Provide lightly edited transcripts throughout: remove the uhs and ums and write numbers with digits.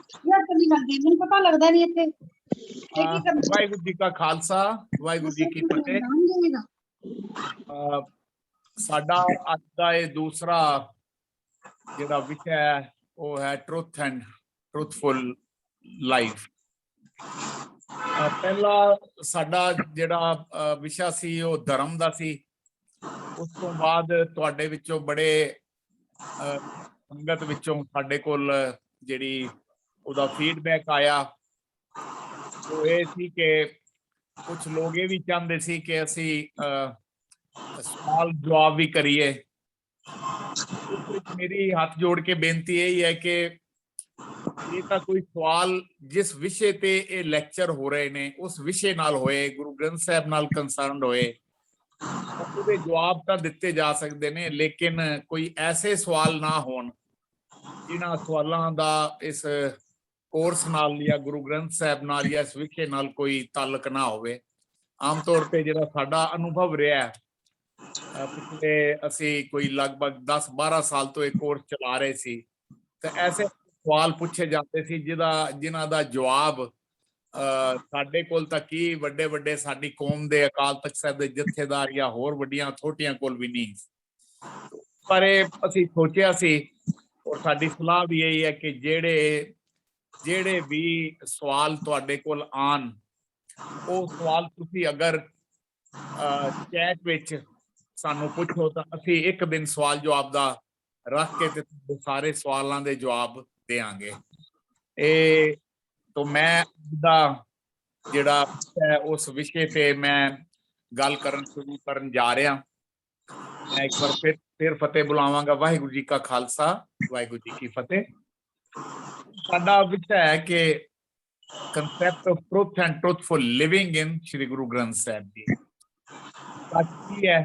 यार चली लगदी मैनूं पता लगदा नहीं इत्थे की करना। वाहिगुरू जी का खालसा वाहिगुरू जी की फतेह। साडा अज दा ये दूसरा जिहड़ा विषय है वो है ट्रुथ एंड ट्रुथफुल लाइफ। पहला साडा जिहड़ा विषय सी वो धर्म दा सी। उस तो बाद तुहाडे विचों बड़े संगत विचों साडे कोल जिहड़ी उहदा फीडबैक आया वो ये सी कि कुछ लोग ये भी चाहते सी कि असी सवाल जवाब भी करिए। मेरी हाथ जोड़ के बेनती यही है कि ये तो कोई सवाल जिस विषय ते ये लैक्चर हो रहे ने उस विषय नाल होए, गुरु ग्रंथ साहब नाल कंसर्न होए, ਉਹਦੇ जवाब तो दिते जा सकते ने, लेकिन कोई ऐसे सवाल ना होण जिन्हां सवालों का इस कोर्स नाल या गुरु ग्रंथ साहब नाल या इस विषय नाल कोई ताल्लुक ना होवे। आम तौर पर जिहड़ा साडा अनुभव रहा है, पिछले असी कोई लगभग 10-12 साल तो एक कोर्स चला रहे सी, तो ऐसे सवाल पूछे जाते सी जिन्हां दा जवाब साडे कोल तक ही वड्डे वड्डे साडी कौम दे अकाल तख्त साहब दे जथेदार या होर वड्डियां अथॉरिटियां कोल भी नहीं। पर असी सोचिया सी और साडी सलाह भी यही है कि जेड़े भी सवाल तुहाडे कोल आन, वो सवाल तुसी अगर चैट विच सानू पुछो तो असी एक दिन सवाल जवाब दा रख के ते सारे सवालों दे जवाब देंगे। तो मैं जिहड़ा है उस विषय पे मैं गल करन शुरू करन जा रहा। मैं एक बार फिर फतेह बुलावांगा। वाहिगुरू जी का खालसा वाहिगुरू जी की फतेह। साडा विषय है कि concept of truth and truthful living in Shri Guru Granth साहब जी। सच की है,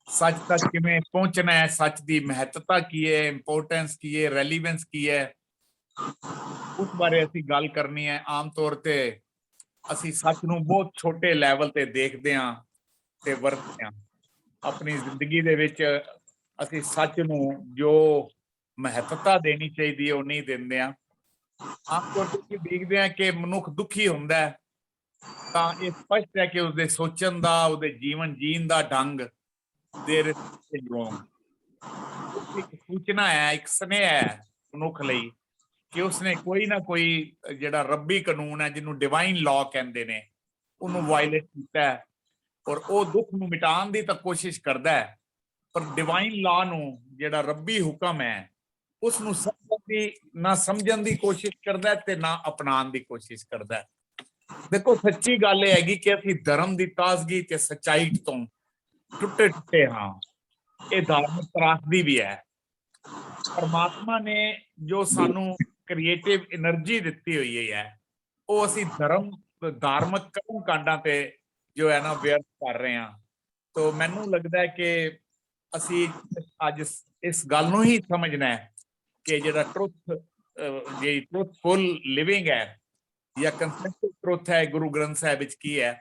सच तक किवें पहुंचना है, सच की महत्ता की है, इंपोर्टेंस की है, रेलीवेंस की है, उस बारे असी गल करनी है। आम तौर ते असी सच नूं बहुत छोटे लैवल ते देखदे हां ते वरतदे हां। अपनी जिंदगी दे विच असी सच नूं जो महत्ता देनी चाहिए वो नहीं दिंदे हां। आम तौर ते देखदे हां कि मनुख दुखी हुंदा है तां इह स्पष्ट है कि उसदे सोचण दा, उसदे जीवन जीण दा ढंग देयर इज रॉन्ग। एक सूचना है, एक स्नेह है मनुख लई कि उसने कोई ना कोई जिहड़ा रब्बी कानून है जिन्हों डिवाइन लॉ कहते हैं उन्होंने वायलेट किया है और वो दुख नूं मिटाण दी तां कोशिश करता है, पर डिवाइन लॉ नूं जिहड़ा रब्बी हुक्म है उसनूं ना समझण दी कोशिश करता है ते ना अपनाण दी कोशिश करता है। देखो सच्ची गल यह हैगी कि असीं धर्म की ताजगी ते सच्चाई तो टुटे टुटे हाँ। ये धार्मिक त्रासदी भी है। परमात्मा ने जो सानू क्रिएटिव एनर्जी दी हुई है वो असी धार्मिक कर्म कांडां ते जो है ना व्यर्थ कर रहे हैं। तो मैनू लगता है कि असी अज इस गल नूं ही समझना है कि जिहड़ा ट्रुथफुल लिविंग है या कंसेप्ट ट्रुथ है गुरु ग्रंथ साहिब विच की है।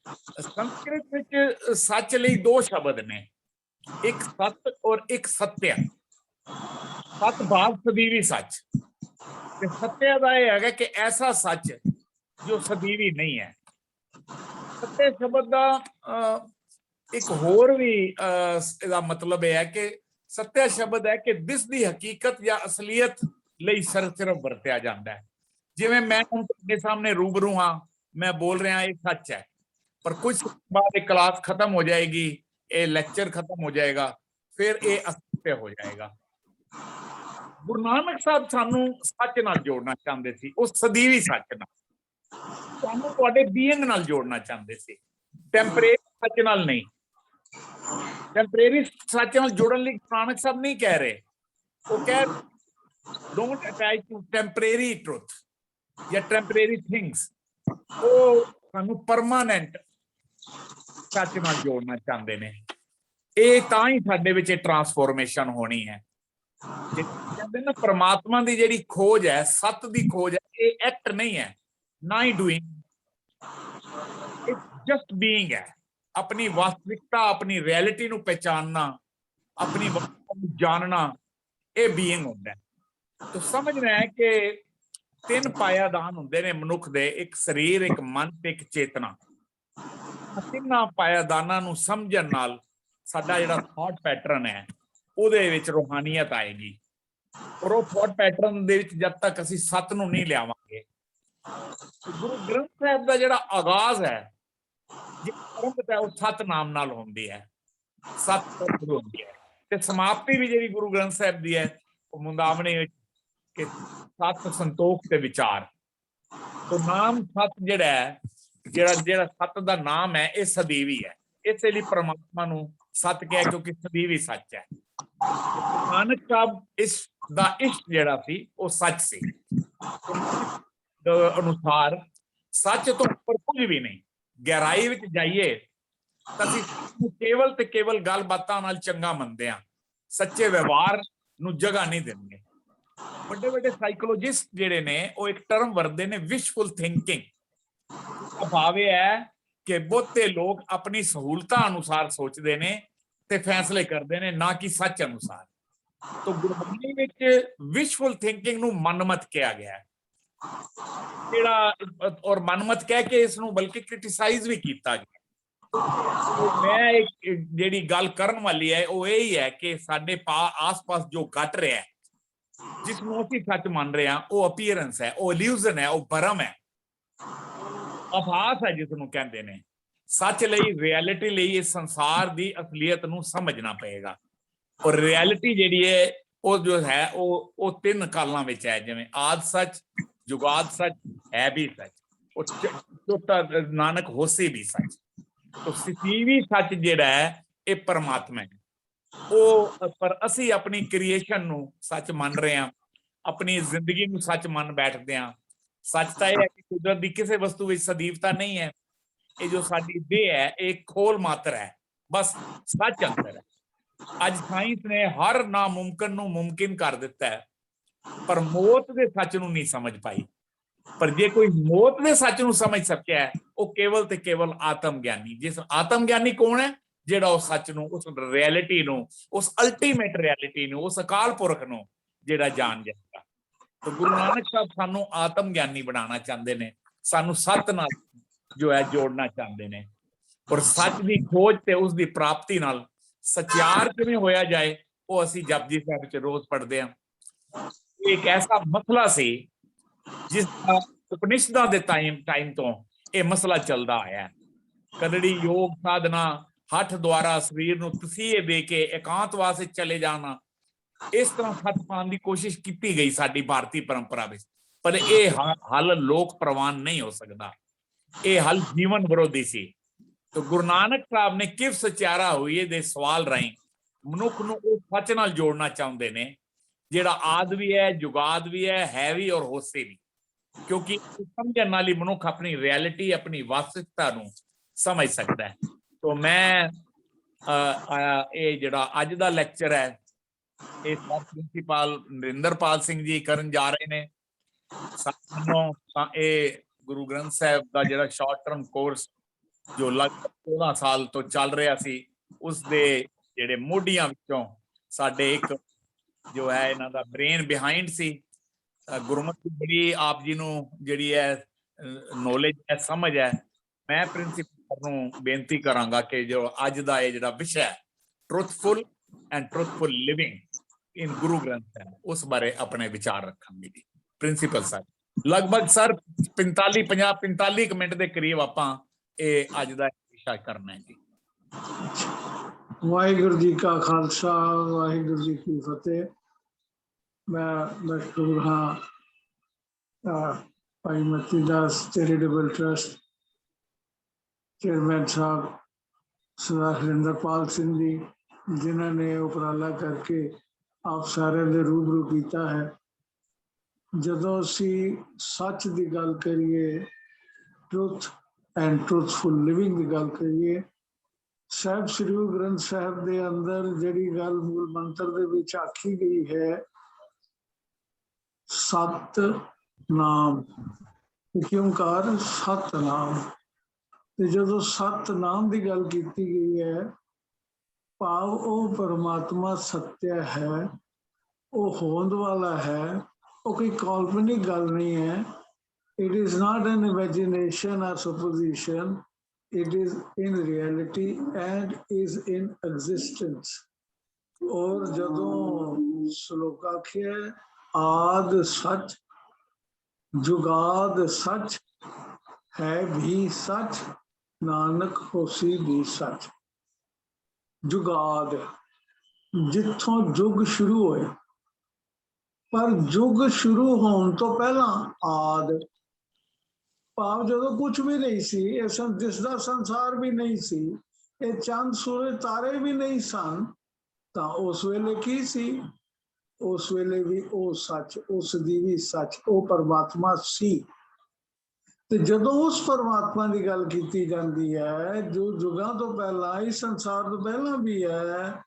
संस्कृत विच सच लई दो शब्द ने, एक सत और एक सत्य। सत भाव सदीवी सच, सत्य का यह है कि ऐसा सच जो सदीवी नहीं है। सत्य शब्द का एक होर भी इसका मतलब यह है कि सत्य शब्द है कि दिसदी हकीकत या असलियत लई सिर्फ वरत्या जाता है। जिवें मैं हुण तुहाडे सामने रूबरू हाँ, मैं बोल रहा ये सच है, पर कुछ बाद ये क्लास खत्म हो जाएगी, ये लैक्चर खत्म हो जाएगा, फिर ये असत्य हो जाएगा। गुरु नानक साहब सानू सच नाल जोड़ना चाहते सी, उस सदीवी सच नाल सानू तुहाडे बीइंग नाल जोड़ना चाहते सी, टैंपरेरी सच नाल नहीं। टैंपरेरी सच नाल जोड़न लई गुरु नानक साहब नहीं कह रहे, वो कह don't attach to temporary truth या टैंपरेरी थिंग्स, वो सानू परमानेंट सच नाल जोड़ना चाहते ने। ये तां ही साडे विच ट्रांसफॉर्मेशन होनी है। कहते ना परमात्मा की जिहड़ी खोज है, सत की खोज है, ये एक्ट नहीं है, ना ही डूइंग, जस्ट बीइंग है। अपनी वास्तविकता, अपनी रियलिटी नूं पहचानना, अपनी वस्तु जानना, ये बीइंग होता है। तो समझना है कि ਤਿੰਨ ਪਾਇਆਦਾਨ ਹੁੰਦੇ ਨੇ ਮਨੁੱਖ ਦੇ, ਇੱਕ ਸਰੀਰ, ਇੱਕ ਮਨ ਤੇ ਇੱਕ ਚੇਤਨਾ। ਤਿੰਨਾਂ ਪਾਇਆਦਾਨਾਂ ਨੂੰ ਸਮਝਣ ਨਾਲ ਸਾਡਾ ਜਿਹੜਾ ਥਾਟ ਪੈਟਰਨ ਹੈ ਉਹਦੇ ਵਿੱਚ ਰੂਹਾਨੀਅਤ ਆਏਗੀ। ਔਰ ਉਹ ਥਾਟ ਪੈਟਰਨ ਦੇ ਵਿੱਚ ਜਦ ਤੱਕ ਅਸੀਂ ਸੱਤ ਨੂੰ ਨਹੀਂ ਲਿਆਵਾਂਗੇ, ਗੁਰੂ ਗ੍ਰੰਥ ਸਾਹਿਬ ਦਾ ਜਿਹੜਾ ਆਗਾਜ਼ ਹੈ, ਜਿਹੜਾ ਉਹ ਸੱਤ ਨਾਮ ਨਾਲ ਹੁੰਦੀ ਹੈ, ਸੱਤ ਤੋਂ ਸ਼ੁਰੂ ਹੁੰਦੀ ਹੈ, ਤੇ ਸਮਾਪਤੀ ਵੀ ਜਿਹੜੀ ਗੁਰੂ ਗ੍ਰੰਥ ਸਾਹਿਬ ਦੀ ਹੈ ਉਹ ਮੁੰਦਾਵਣੀ ਵਿੱਚ ਕਿ ਸੱਤ ਸੰਤੋਖ ਤੇ ਵਿਚਾਰ। ਤੋ ਨਾਮ ਸੱਤ ਜਿਹੜਾ ਹੈ, ਜਿਹੜਾ ਸੱਤ ਦਾ ਨਾਮ ਹੈ, ਇਹ ਸਦੀਵੀ ਹੈ। ਇਸੇ ਲਈ ਪਰਮਾਤਮਾ ਨੂੰ ਸੱਤ ਕਿਹਾ ਕਿਉਂਕਿ ਸਦੀਵੀ ਸੱਚ ਹੈ। ਨਾਨਕ ਸਾਹਿਬ ਇਸ ਦਾ ਇਸ਼ਕ ਜਿਹੜਾ ਸੀ ਉਹ ਸੱਚ ਸੀ। ਅਨੁਸਾਰ ਸੱਚ ਤੋਂ ਉੱਪਰ ਕੁਝ ਵੀ ਨਹੀਂ। ਗਹਿਰਾਈ ਵਿੱਚ ਜਾਈਏ ਤਾਂ ਅਸੀਂ ਕੇਵਲ ਤੇ ਕੇਵਲ ਗੱਲਬਾਤਾਂ ਨਾਲ ਚੰਗਾ ਮੰਨਦੇ ਹਾਂ, ਸੱਚੇ ਵਿਵਹਾਰ ਨੂੰ ਜਗ੍ਹਾ ਨਹੀਂ ਦਿੰਦੇ। ਵੱਡੇ ਵੱਡੇ ਸਾਈਕੋਲੋਜਿਸਟ ਜਿਹੜੇ ਨੇ ਉਹ ਇੱਕ ਟਰਮ ਵਰਤਦੇ ਨੇ, ਵਿਸ਼ਫੁਲ ਥਿੰਕਿੰਗ। ਭਾਵ ਇਹ ਹੈ ਕਿ ਬਹੁਤੇ ਲੋਕ ਆਪਣੀ ਸਹੂਲਤਾਂ ਅਨੁਸਾਰ ਸੋਚਦੇ ਨੇ ਤੇ ਫੈਸਲੇ ਕਰਦੇ ਨੇ, ਨਾ ਕਿ ਸੱਚ ਅਨੁਸਾਰ। ਤੋ ਗੁਰਬਾਣੀ ਵਿੱਚ ਵਿਸ਼ਫੁਲ ਥਿੰਕਿੰਗ ਨੂੰ ਮਨਮਤ ਕਿਹਾ ਗਿਆ ਹੈ, ਜਿਹੜਾ ਔਰ ਮਨਮਤ ਕਹਿ ਕੇ ਇਸ ਨੂੰ ਬਲਕਿ ਕ੍ਰਿਟਿਸਾਈਜ਼ ਵੀ ਕੀਤਾ ਗਿਆ। ਮੈਂ ਇੱਕ ਜਿਹੜੀ ਗੱਲ ਕਰਨ ਵਾਲੀ ਹੈ ਉਹ ਇਹ ਹੀ ਹੈ ਕਿ ਸਾਡੇ ਆਸ-ਪਾਸ ਜੋ ਘਟ ਰਿਹਾ, ਜਿਸ ਨੂੰ ਅਸੀਂ ਸੱਚ ਮੰਨ ਰਹੇ ਹਾਂ, ਉਹ ਅਪੀਅਰੈਂਸ ਹੈ, ਉਹ ਇਲੂਜ਼ਨ ਹੈ, ਉਹ ਭਰਮ ਹੈ, ਆਭਾਸ ਹੈ, ਜਿਸ ਨੂੰ ਕਹਿੰਦੇ ਨੇ। ਸੱਚ ਲਈ, ਰਿਐਲਿਟੀ ਲਈ ਇਸ ਸੰਸਾਰ ਦੀ ਅਸਲੀਅਤ ਨੂੰ ਸਮਝਣਾ ਪਏਗਾ। ਔਰ ਰਿਐਲਿਟੀ ਜਿਹੜੀ ਹੈ ਉਹ ਜੋ ਹੈ ਉਹ ਤਿੰਨ ਕਾਲਾਂ ਵਿੱਚ ਹੈ, ਜਿਵੇਂ ਆਦਿ ਸੱਚ, ਜੁਗਾਦ ਸੱਚ, ਹੈ ਵੀ ਸੱਚ, ਉਹ ਚੌਥਾ ਨਾਨਕ ਹੋਸੀ ਵੀ ਸੱਚ। ਤੋ ਸਤੀਵੀ ਸੱਚ ਜਿਹੜਾ ਹੈ ਇਹ ਪਰਮਾਤਮਾ ਹੈ। ਉਹ ਪਰ ਅਸੀਂ ਆਪਣੀ ਕ੍ਰੀਏਸ਼ਨ ਨੂੰ ਸੱਚ ਮੰਨ ਰਹੇ ਹਾਂ, ਆਪਣੀ ਜ਼ਿੰਦਗੀ ਨੂੰ ਸੱਚ ਮੰਨ ਬੈਠਦੇ ਹਾਂ। ਸੱਚ ਤਾਂ ਇਹ ਹੈ ਕਿ ਕੁਦਰਤ ਦੀ ਕਿਸੇ ਵਸਤੂ ਵਿੱਚ ਸਦੀਵਤਾ ਨਹੀਂ ਹੈ। ਇਹ ਜੋ ਸਾਡੀ ਦੇਹ ਹੈ ਇਹ ਖੋਲ ਮਾਤਰ ਹੈ, ਬਸ ਸੱਚ ਅੰਦਰ ਹੈ। ਅੱਜ ਸਾਇੰਸ ਨੇ ਹਰ ਨਾਮੁਮਕਿਨ ਨੂੰ ਮੁਮਕਿਨ ਕਰ ਦਿੱਤਾ ਹੈ, ਪਰ ਮੌਤ ਦੇ ਸੱਚ ਨੂੰ ਨਹੀਂ ਸਮਝ ਪਾਈ। ਪਰ ਜੇ ਕੋਈ ਮੌਤ ਦੇ ਸੱਚ ਨੂੰ ਸਮਝ ਸਕਿਆ ਹੈ, ਉਹ ਕੇਵਲ ਤੇ ਕੇਵਲ ਆਤਮ ਗਿਆਨੀ। ਜਿਸ ਆਤਮ ਗਿਆਨੀ ਕੌਣ ਹੈ? ਜਿਹੜਾ ਉਸ ਸੱਚ ਨੂੰ, ਉਸ ਰਿਐਲਿਟੀ ਨੂੰ, ਉਸ ਅਲਟੀਮੇਟ ਰਿਐਲਿਟੀ ਨੂੰ, ਉਸ ਅਕਾਲ ਪੁਰਖ ਨੂੰ ਜਿਹੜਾ ਜਾਣ ਜਾਂਦਾ। ਤੇ ਗੁਰੂ ਨਾਨਕ ਸਾਹਿਬ ਸਾਨੂੰ ਆਤਮ ਗਿਆਨੀ ਬਣਾਉਣਾ ਚਾਹੁੰਦੇ ਨੇ, ਸਾਨੂੰ ਸੱਤ ਨਾਲ ਜੋ ਹੈ ਜੋੜਨਾ ਚਾਹੁੰਦੇ ਨੇ। ਔਰ ਸੱਚ ਦੀ ਖੋਜ ਤੇ ਉਸ ਦੀ ਪ੍ਰਾਪਤੀ ਨਾਲ ਸਚਿਆਰ ਕਿਵੇਂ ਹੋਇਆ ਜਾਏ, ਉਹ ਅਸੀਂ ਜਪਜੀ ਸਾਹਿਬ ਵਿੱਚ ਰੋਜ਼ ਪੜ੍ਹਦੇ ਹਾਂ। ਇੱਕ ਐਸਾ ਮਸਲਾ ਸੀ ਜਿਸ ਦਾ ਉਪਨਿਸ਼ਦਾਂ ਦੇ ਟਾਈਮ ਤੋਂ ਇਹ ਮਸਲਾ ਚੱਲਦਾ ਆਇਆ। ਕਦੜੀ ਯੋਗ ਸਾਧਨਾ, ਹੱਠ ਦੁਆਰਾ ਸਰੀਰ ਨੂੰ ਤਸੀਹੇ ਦੇ ਕੇ ਇਕਾਂਤਵਾਸ ਵਿੱਚ ਚਲੇ ਜਾਣਾ, ਇਸ ਤਰ੍ਹਾਂ ਸੱਚ ਪਾਉਣ ਦੀ ਕੋਸ਼ਿਸ਼ ਕੀਤੀ ਗਈ ਸਾਡੀ ਭਾਰਤੀ ਪਰੰਪਰਾ ਵਿੱਚ। ਪਰ ਇਹ ਹੱਲ ਲੋਕ ਪ੍ਰਵਾਨ ਨਹੀਂ ਹੋ ਸਕਦਾ, ਇਹ ਹੱਲ ਜੀਵਨ ਵਿਰੋਧੀ ਸੀ। ਤੇ ਗੁਰੂ ਨਾਨਕ ਸਾਹਿਬ ਨੇ ਕਿਵ ਸਚਿਆਰਾ ਹੋਈਏ ਦੇ ਸਵਾਲ ਰਾਹੀਂ ਮਨੁੱਖ ਨੂੰ ਉਹ ਸੱਚ ਨਾਲ ਜੋੜਨਾ ਚਾਹੁੰਦੇ ਨੇ ਜਿਹੜਾ ਆਦਿ ਵੀ ਹੈ, ਜੁਗਾਦ ਵੀ ਹੈ ਵੀ ਔਰ ਹੋਸੀ ਵੀ। ਕਿਉਂਕਿ ਸਮਝਣ ਨਾਲ ਹੀ ਮਨੁੱਖ ਆਪਣੀ ਰਿਐਲਿਟੀ, ਆਪਣੀ ਵਾਸਤਵਿਕਤਾ ਨੂੰ ਸਮਝ ਸਕਦਾ ਹੈ। ਤੋਂ ਮੈਂ ਇਹ ਜਿਹੜਾ ਅੱਜ ਦਾ ਲੈਕਚਰ ਹੈ ਇਹ ਪ੍ਰਿੰਸੀਪਲ ਨਰਿੰਦਰਪਾਲ ਸਿੰਘ ਜੀ ਕਰਨ ਜਾ ਰਹੇ ਨੇ। ਸਾਨੂੰ ਇਹ ਗੁਰੂ ਗ੍ਰੰਥ ਸਾਹਿਬ ਦਾ ਜਿਹੜਾ ਸ਼ਾਰਟ ਟਰਮ ਕੋਰਸ ਜੋ ਲਗਭਗ 14 ਸਾਲ ਤੋਂ ਚੱਲ ਰਿਹਾ ਸੀ, ਉਸ ਦੇ ਜਿਹੜੇ ਮੋਢੀਆਂ ਵਿੱਚੋਂ ਸਾਡੇ ਇੱਕ ਜੋ ਹੈ ਇਹਨਾਂ ਦਾ ਬ੍ਰੇਨ ਬਿਹਾਈਂਡ ਸੀ। ਗੁਰਮਤਿ ਬੜੀ ਆਪ ਜੀ ਨੂੰ ਜਿਹੜੀ ਹੈ ਨੌਲੇਜ ਹੈ, ਸਮਝ ਹੈ। ਮੈਂ ਪ੍ਰਿੰਸੀਪਲ ਨੂੰ ਬੇਨਤੀ ਕਰਾਂਗਾ ਕਿ ਜੋ ਅੱਜ ਦਾ ਇਹ ਜਿਹੜਾ ਵਿਸ਼ਾ ਹੈ truthful and truthful living in Guru Granth Sahib, ਉਸ ਬਾਰੇ ਆਪਣੇ ਵਿਚਾਰ ਰੱਖਾਂਗੇ ਜੀ। ਪ੍ਰਿੰਸੀਪਲ ਸਾਹਿਬ, ਲਗਭਗ ਸਰ 45 ਮਿੰਟ ਦੇ ਕਰੀਬ ਆਪਾਂ ਇਹ ਅੱਜ ਦਾ ਵਿਸ਼ਾ ਕਰਨਾ ਹੈ ਜੀ। ਵਾਹਿਗੁਰੂ ਜੀ ਕਾ ਖਾਲਸਾ, ਵਾਹਿਗੁਰੂ ਜੀ ਕੀ ਫਤਿਹ। ਮੈਂ ਮਸ਼ਹੂਰ ਹਾਂ Bhai Mati Das charitable trust chairman ਸਾਹਿਬ ਸਰਦਾਰ ਹਰਿੰਦਰਪਾਲ ਸਿੰਘ ਜੀ, ਜਿਨ੍ਹਾਂ ਨੇ ਉਪਰਾਲਾ ਕਰਕੇ ਆਪ ਸਾਰਿਆਂ ਦੇ ਰੂਬਰੂ ਕੀਤਾ ਹੈ। ਜਦੋਂ ਅਸੀਂ ਸੱਚ ਦੀ ਗੱਲ ਕਰੀਏ, ਟਰੂਥ ਐਂਡ ਟਰੂਥਫੁਲ ਲਿਵਿੰਗ ਦੀ ਗੱਲ ਕਰੀਏ, ਸਾਹਿਬ ਸ੍ਰੀ ਗੁਰੂ ਗ੍ਰੰਥ ਸਾਹਿਬ ਦੇ ਅੰਦਰ ਜਿਹੜੀ ਗੱਲ ਮੂਲ ਮੰਤਰ ਦੇ ਵਿੱਚ ਆਖੀ ਗਈ ਹੈ, ਸਤ ਨਾਮ, ਇੱਕ ਓਂਕਾਰ ਸਤਨਾਮ। ਤੇ ਜਦੋਂ ਸਤਨਾਮ ਦੀ ਗੱਲ ਕੀਤੀ ਗਈ ਹੈ, ਭਾਵ ਉਹ ਪਰਮਾਤਮਾ ਸੱਤਿਆ ਹੈ, ਉਹ ਹੋਂਦ ਵਾਲਾ ਹੈ, वो कोई काल्पनिक गल नहीं है। It is not an imagination और supposition, it is in reality and is in existence. और जदों श्लोक आखिया आद सच जुगाद सच है भी सच नानक होसी भी सच। जुगाद जिथों जुग शुरू होए, पर जुग शुरू होने तो पहला आद भाव जदों कुछ भी नहीं सी, जिसका संसार भी नहीं सी, ये चंद सूरज तारे भी नहीं सन, तो उस वेले की सी? उस वेले भी ओ सच, उस दी भी सच, ओ परमात्मा सी। ते जदों उस परमात्मा की गल की जाती है जो जुगां तो पहला, इस संसार तो पहला भी है,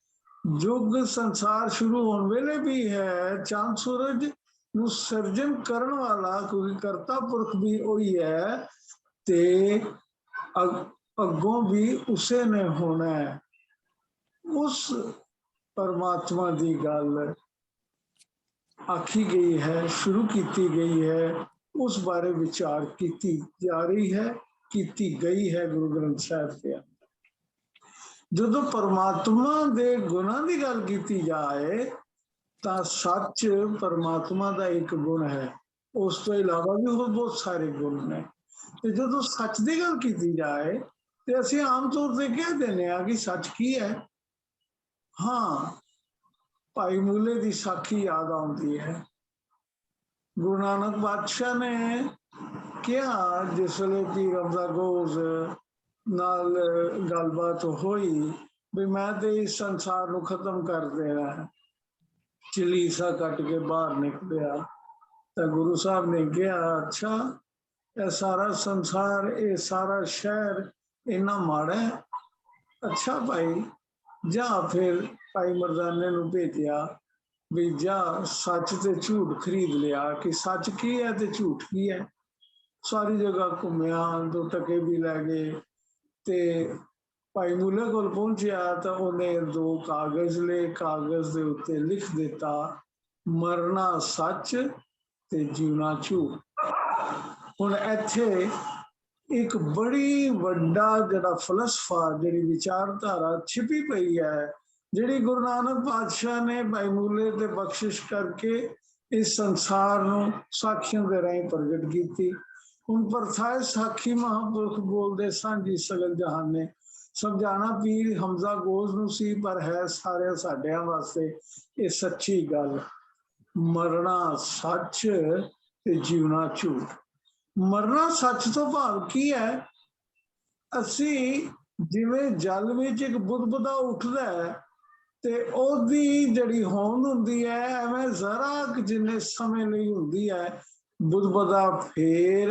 जुग संसार शुरू होने वेले भी है, चांद सूरज ਨੂੰ ਸਿਰਜਣ ਕਰਨ ਵਾਲਾ क्योंकि करता पुरख भी वही है, ते अगों भी उसे ने होना है। उस परमात्मा की गल आखी गई है, शुरू की गई है, उस बारे विचार की जा रही है, की गई है गुरु ग्रंथ साहिब के। जदों परमात्मा दे गुणां की गल की जाए तो सच परमात्मा का एक गुण है, उस तो इलावा भी और बहुत सारे गुण ने। तो जो सच की गल की जाए तो असी आम तौर पर कह देने कि सच की है। हाँ, भाई मूले की साखी याद आती है। गुरु नानक बादशाह ने क्या जिसले पीर अमदा गोज नाल गलबात हुई भी मैं तो इस संसार को खत्म कर देना है, चलीसा कट के बाहर निकलिया तो गुरु साहब ने कहा अच्छा ये सारा संसार, ये सारा शहर इन्ना माड़ा है? अच्छा भाई जा, फिर भाई मरदाने नूं भेजिया भी जा सच ते झूठ खरीद लिया कि सच की है ते झूठ की है। सारी जगह घूमिया, दो टके भी लै गए, ते भाई मूले कोल पहुंचिया तो उन्हें दो कागज ले, कागज दे उत्ते लिख दिता मरना सच ते जीना झूठ। हुण इत्थे एक बड़ी वड्डा जिहड़ा फलसफा, जिहड़ी विचारधारा छिपी पई है, जिहड़ी गुरु नानक पातशाह ने भाई मूले ते बख्शिश करके इस संसार नूं साखियां दे राहीं प्रगट कीती। हुण परथाए साखी महापुरख बोलदे सांझी सगल जहाने, समझाना पीर हमजा गोज नूं सी पर है सारे साडियां वास्ते ये सच्ची गल। मरना सच ते जीवना झूठ। मरना सच तो भाव की है? असी जिवें जल विच एक बुदबुदा उठदा है ते ओदी जड़ी होंद हुंदी है एवें जरा जिन्ने समय लई हुंदी है, बुदबुदा फेर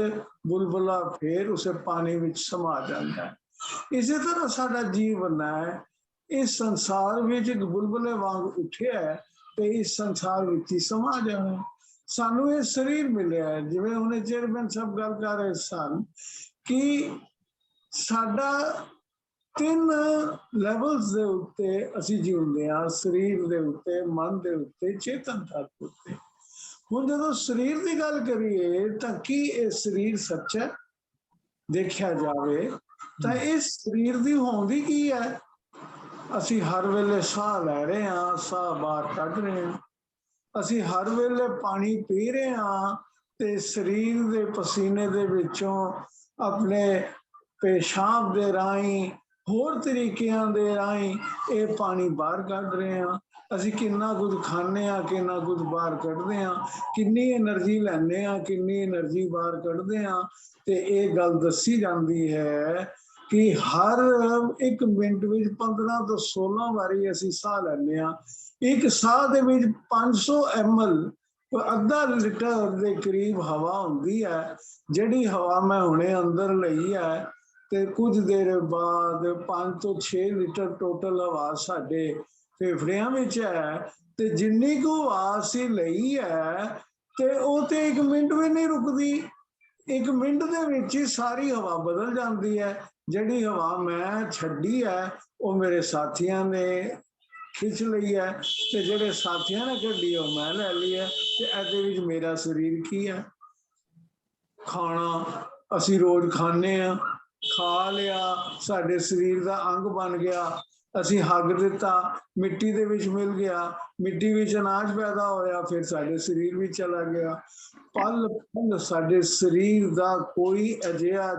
बुलबुला फेर उसे पानी विच समा जाता है। इसी तरह साडा जीवन है, इस संसार विच एक बुलबुले वांग उठिया है ते इस संसार विच ही समा जाना है। सानू ये शरीर मिले है, जिवें हुणे चेयरमैन साहब गल कर रहे सन कि साडा 3 लैवल्स दे उत्ते असी जीउंदे आ, शरीर दे उत्ते, मन दे उत्ते, चेतन तत्व उत्ते। हुण जदों शरीर की गल करिए तो की ये शरीर सच है? देखा जाए तो इस शरीर की होंद ही की है? असी हर वेले साह लै रहे हैं, साह बाहर कढ रहे हैं, असी हर वेले पानी पी रहे हैं ते शरीर दे पसीने दे विचों अपने पेशाब दे राहीं होर तरीकियां दे राहीं ये पानी बाहर कढ रहे हैं। असी किन्ना कुछ खाने आ, किन्ना कुछ बाहर कढदे हैं, किन्नी एनर्जी लैंदे हैं, किन्नी एनर्जी बाहर कढदे हैं। ते ये गल दसी जाती है कि हर 1 मिनट में 15 तो 16 बारी असी साह लैंदे हैं। एक साह दे विच 500 ml अद्धा लीटर के करीब हवा होंदी है, जिहड़ी हवा मैं हुणे अंदर लई है ते कुछ देर बाद 5 तो 6 लीटर टोटल हवा साडे फेफड़ियां विच है। ते जिन्नी को हवा असीं लई है ते ओह ते 1 मिनट भी नहीं रुकदी। 1 मिनट दे विच ही सारी हवा बदल जाती है। जिहड़ी हवा मैं छड्डी है वो मेरे साथियां ने खिच लई है ते जेड़े साथियां ने कड्डी ओ मैं लै ली है ते एदे विच मेरा शरीर की है। खाना असी रोज खाने आ, खा लिया साडे शरीर दा अंग बन गया, असी हग दिता मिट्टी दे विच मिल गया, मिट्टी विच अनाज पैदा होया, फिर साडे शरीर विच चला गया। पल पल साडे शरीर दा कोई अजिहा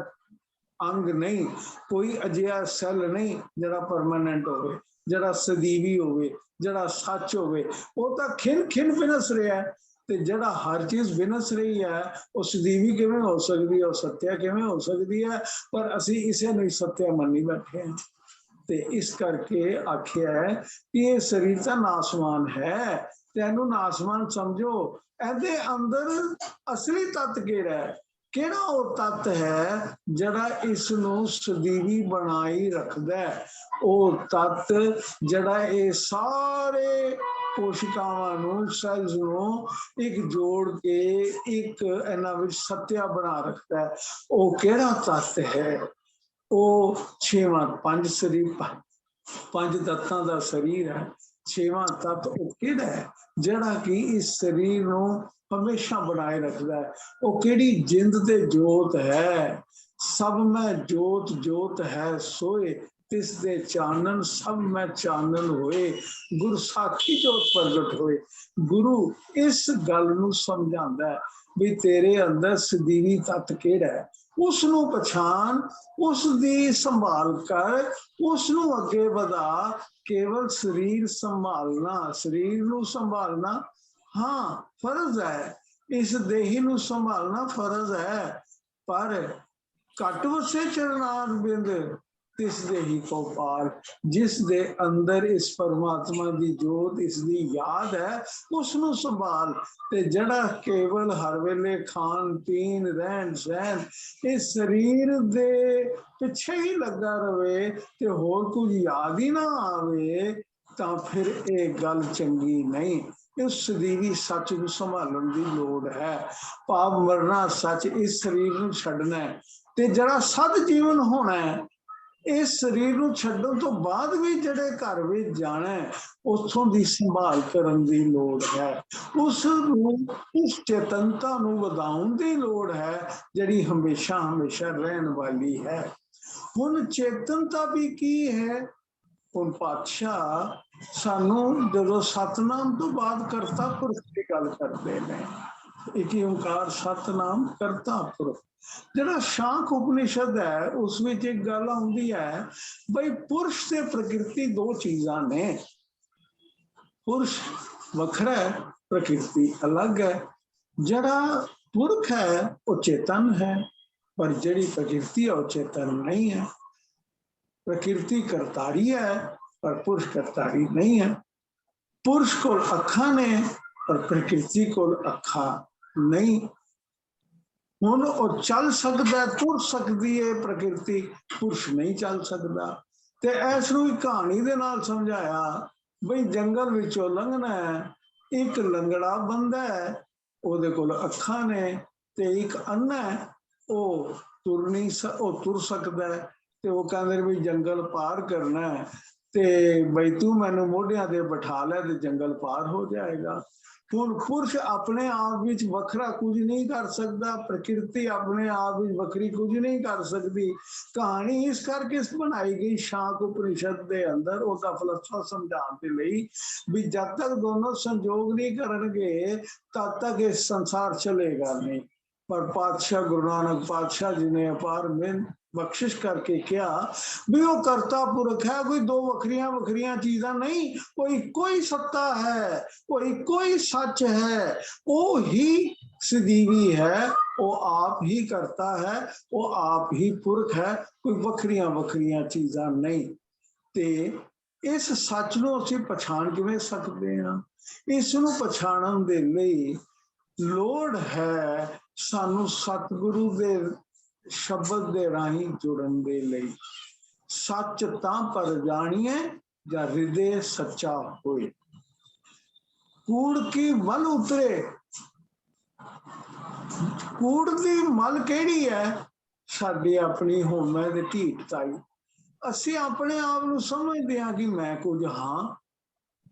अंग नहीं, कोई अजिहा सैल नहीं जड़ा परमानेंट होवे, जड़ा सदीवी होवे, जड़ा सच होवे। वो तो खिन खिन विनस रहा है, ते जड़ा हर चीज विनस रही है वो सदीवी किवें हो सकती है, सत्या किवें हो सकती है। पर असी इसे नहीं सत्या मनी बैठे हैं। ते इस करके आखिया है कि ये शरीर तो नासवान है, तेनू नासवान समझो। एदे अंदर असली तत्त केड़ा है, केड़ा वो तत्त है जड़ा इसनू सदीवी बनाई रखदा है। वो तत्त जड़ा ये सारे कोशिकावां नू सैल्स नू एक जोड़ के एक इन्हां विच सत्या बना रखता है। वो केड़ा तत्त है? वो छेवां पंज शरीर पंज तत्तां दा शरीर है। छेवां तत्त वो केड़ा है जड़ा कि इस शरीर नू हमेशा बनाए रखता है। वो केड़ी जिंद ते जोत है। सब में जोत जोत है सोए, तिस दे चानन सब में चानन होए, गुरु साखी जोत प्रगट होए। गुरु इस गल नू समझांदा है भी तेरे अंदर सदीवी तत्त केड़ा है, उसनू पछाण, उसदी संभाल कर, उसनू अगे वधा। केवल शरीर संभालना, शरीर नू संभालना हाँ फर्ज है, इस देही नू संभालना फर्ज है, पर घट वसे चरणार बिंद तिस देही को पार। जिस दे अंदर इस परमात्मा दी जोत, इसदी याद है, उसनू संभाल। ते जड़ा केवल हर वेले खान पीन रहन सहन इस शरीर दे पिछे ही लगा रहे ते होर कुछ याद ही ना आवे, तां फिर ये गल चंगी नहीं। इस सदीवी सच नू संभालन दी लोड़ है। पाप मरना सच, इस शरीर नू छड्डना है ते जड़ा सद जीवन होना है, इस शरीर नू छड्डण तो बाद भी जड़े घर विच जाना है, उथों दी संभाल करन दी लोड़ है। उस चेतनता नू वधाउण दी लोड़ है जड़ी हमेशा हमेशा रहन वाली है। हुण चेतनता भी की है? हुण पातशाह सानू जदों सतनाम तो बाद करता पुरख की गल करते हैं, एक ओंकार सतनाम करता पुरख। जड़ा शांख उपनिषद है उस विच एक गल आउंदी है बई पुरुष ते प्रकृति दो चीजां ने। पुरुष वखरा है, प्रकृति अलग है। जड़ा पुरख है वो चेतन है, पर जड़ी प्रकृति है वो चेतन नहीं है। प्रकृति करतारी है पर पुरुष करतारी नहीं है। पुरुष को अखा ने पर प्रकृति को अखा नहीं। हुण वो चल सकता, तुर सकती है प्रकृति, पुरुष नहीं चल सकता। ते ऐस नूं कहानी दे नाल समझाया बई जंगल विचों लंघना है, एक लंगड़ा बंदा है, ओहदे कोल अखा ने, ते एक अन्ना है, वो तुर नहीं वो तुर सकता है। ते वो कहंदे भी जंगल पार करना है ते बई तू मैनू मोढियां ते बिठा लै ते जंगल पार हो जाएगा। हुण पुरुष अपने आप विच वखरा कुछ नहीं कर सकता, प्रकृति अपने आप विच वखरी कुछ नहीं कर सकती। कहानी इस करके बनाई गई शांख उपनिषद दे अंदर उसका फलसफा समझाने के लिए भी जब तक दोनों संजोग नहीं करनगे तब तक ये संसार चलेगा नहीं। पर पातशाह गुरु नानक पातशाह जी ने अपार में बख्शिश करके क्या भी वो करता पुरख है, कोई दो वखरियां वखरियां चीजा नहीं, कोई सत्ता है, कोई सच है, वो ही सदीवी है, वो आप ही करता है, वो आप ही पुरख है, कोई वखरियां वखरियां चीजा नहीं। ते इस सच नूं असीं पछाण किवें सकदे हां? इस नूं पछाणन दे लई लोड़ है सानू सतगुरु दे शब्द दे राही जुड़न दे लई। सच तां पर जानिए जा हृदय सच्चा होए। कूड़ की मल उतरे, कूड़ दी मल केड़ी है? साडी अपनी होमे ते ढीठताई। असीं अपने आप नूं समझदे हां कि मैं कुछ हां,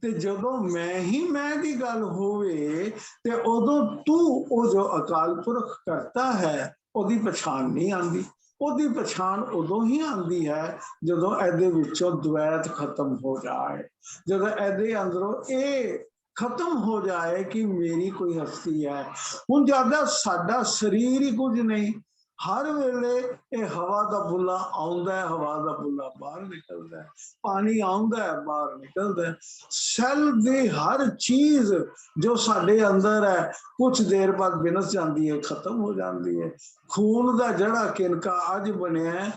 ਤੇ ਜਦੋਂ ਮੈਂ ਦੀ ਗੱਲ ਹੋਵੇ ਤੇ ਉਦੋਂ ਤੂੰ ਉਹ ਜੋ ਅਕਾਲ ਪੁਰਖ ਕਰਤਾ ਹੈ ਉਹਦੀ ਪਛਾਣ ਨਹੀਂ ਆਉਂਦੀ। ਉਹਦੀ ਪਛਾਣ ਉਦੋਂ ਹੀ ਆਉਂਦੀ ਹੈ ਜਦੋਂ ਇਹਦੇ ਵਿੱਚੋਂ ਦ્વੈਤ ਖਤਮ ਹੋ ਜਾਏ, ਜਦੋਂ ਇਹਦੇ ਅੰਦਰੋਂ ਇਹ ਖਤਮ ਹੋ ਜਾਏ ਕਿ ਮੇਰੀ ਕੋਈ ਹਸਤੀ ਹੈ। ਹੁਣ ਜਿਆਦਾ ਸਾਡਾ ਸਰੀਰ ਹੀ ਕੁਝ ਨਹੀਂ, ਹਰ ਵੇਲੇ ਇਹ ਹਵਾ ਦਾ ਬੁੱਲਾ ਆਉਂਦਾ ਹੈ, ਹਵਾ ਦਾ ਬੁੱਲਾ ਬਾਹਰ ਨਿਕਲਦਾ ਹੈ, ਪਾਣੀ ਆਉਂਦਾ ਹੈ, ਬਾਹਰ ਨਿਕਲਦਾ ਹੈ। ਸੈੱਲ ਦੀ ਹਰ ਚੀਜ਼ ਜੋ ਸਾਡੇ ਅੰਦਰ ਹੈ ਕੁਝ ਦੇਰ ਬਾਅਦ ਵਿਨਸ ਜਾਂਦੀ ਹੈ, ਖਤਮ ਹੋ ਜਾਂਦੀ ਹੈ। ਖੂਨ ਦਾ ਜਿਹੜਾ ਕਿਨਕਾ ਅੱਜ ਬਣਿਆ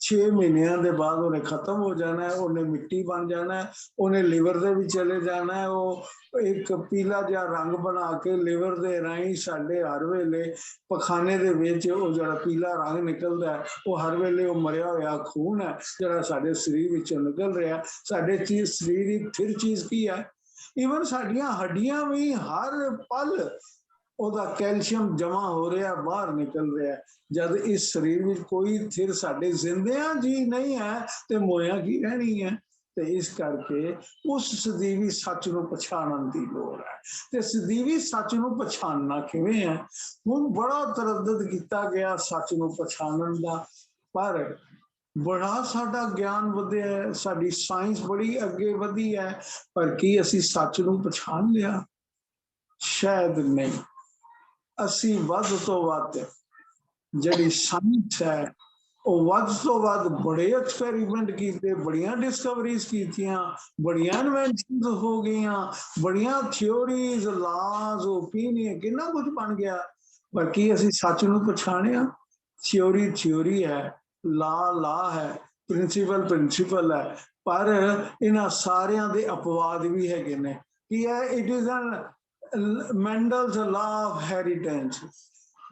6 ਮਹੀਨਿਆਂ ਦੇ ਬਾਅਦ ਉਹਨੇ ਖਤਮ ਹੋ ਜਾਣਾ ਹੈ, ਉਹਨੇ ਮਿੱਟੀ ਬਣ ਜਾਣਾ ਹੈ, ਉਹਨੇ ਲਿਵਰ ਦੇ ਵਿੱਚ ਚਲੇ ਜਾਣਾ ਹੈ। ਉਹ ਇੱਕ ਪੀਲਾ ਜਿਹਾ ਰੰਗ ਬਣਾ ਕੇ ਲਿਵਰ ਦੇ ਰਾਹੀਂ ਸਾਡੇ ਹਰ ਵੇਲੇ ਪਖਾਨੇ ਦੇ ਵਿੱਚ ਉਹ ਜਿਹੜਾ ਪੀਲਾ ਰੰਗ ਨਿਕਲਦਾ ਹੈ ਉਹ ਹਰ ਵੇਲੇ ਉਹ ਮਰਿਆ ਹੋਇਆ ਖੂਨ ਹੈ ਜਿਹੜਾ ਸਾਡੇ ਸਰੀਰ ਵਿੱਚੋਂ ਨਿਕਲ ਰਿਹਾ। ਸਾਡੇ ਸਰੀਰ ਦੀ ਫਿਰ ਚੀਜ਼ ਕੀ ਹੈ? ਈਵਨ ਸਾਡੀਆਂ ਹੱਡੀਆਂ ਵੀ ਹਰ ਪਲ ਉਹਦਾ ਕੈਲਸ਼ੀਅਮ ਜਮਾ ਹੋ ਰਿਹਾ, ਬਾਹਰ ਨਿਕਲ ਰਿਹਾ। ਜਦ ਇਸ ਸਰੀਰ ਵਿੱਚ ਕੋਈ ਥਿਰ ਸਾਡੇ ਜ਼ਿੰਦਿਆਂ ਜੀ ਨਹੀਂ ਹੈ ਤੇ ਮੋਇਆ ਕੀ ਰਹਿਣੀ ਹੈ। ਤੇ ਇਸ ਕਰਕੇ ਉਸ ਸਦੀਵੀ ਸੱਚ ਨੂੰ ਪਛਾਣਨ ਦੀ ਲੋੜ ਹੈ। ਤੇ ਸਦੀਵੀ ਸੱਚ ਨੂੰ ਪਛਾਣਨਾ ਕਿਵੇਂ ਹੈ? ਹੁਣ ਬੜਾ ਤਰੱਦਦ ਕੀਤਾ ਗਿਆ ਸੱਚ ਨੂੰ ਪਛਾਣਨ ਦਾ, ਪਰ ਬੜਾ ਸਾਡਾ ਗਿਆਨ ਵਧਿਆ, ਸਾਡੀ ਸਾਇੰਸ ਬੜੀ ਅੱਗੇ ਵਧੀ ਹੈ, ਪਰ ਕੀ ਅਸੀਂ ਸੱਚ ਨੂੰ ਪਛਾਣ ਲਿਆ? ਸ਼ਾਇਦ ਨਹੀਂ। ਅਸੀਂ ਵੱਧ ਤੋਂ ਵੱਧ ਜਿਹੜੀ ਸਾਇੰਸ ਹੈ ਉਹ ਵੱਧ ਤੋਂ ਵੱਧ ਬੜੇ ਐਕਸਪੈਰੀਮੈਂਟ ਕੀਤੇ, ਬੜੀਆਂ ਡਿਸਕਵਰੀਜ਼ ਕੀਤੀਆਂ, ਬੜੀਆਂ ਇਨਵੈਂਸ਼ਨਸ ਹੋ ਗਈਆਂ, ਬੜੀਆਂ ਥਿਉਰੀਜ਼, ਲਾਜ਼, ਓਪੀਨੀਅਨ, ਕਿੰਨਾ ਕੁਝ ਬਣ ਗਿਆ, ਪਰ ਕੀ ਅਸੀਂ ਸੱਚ ਨੂੰ ਪਛਾਣਿਆ? ਥਿਉਰੀ ਹੈ, ਲਾ ਹੈ, ਪ੍ਰਿੰਸੀਪਲ ਹੈ, ਪਰ ਇਹਨਾਂ ਸਾਰਿਆਂ ਦੇ ਅਪਵਾਦ ਵੀ ਹੈਗੇ ਨੇ। ਕੀ ਹੈ? It is ਮੈਂਡਲਸ law of ਹੈਰੀਟੈਂਸ।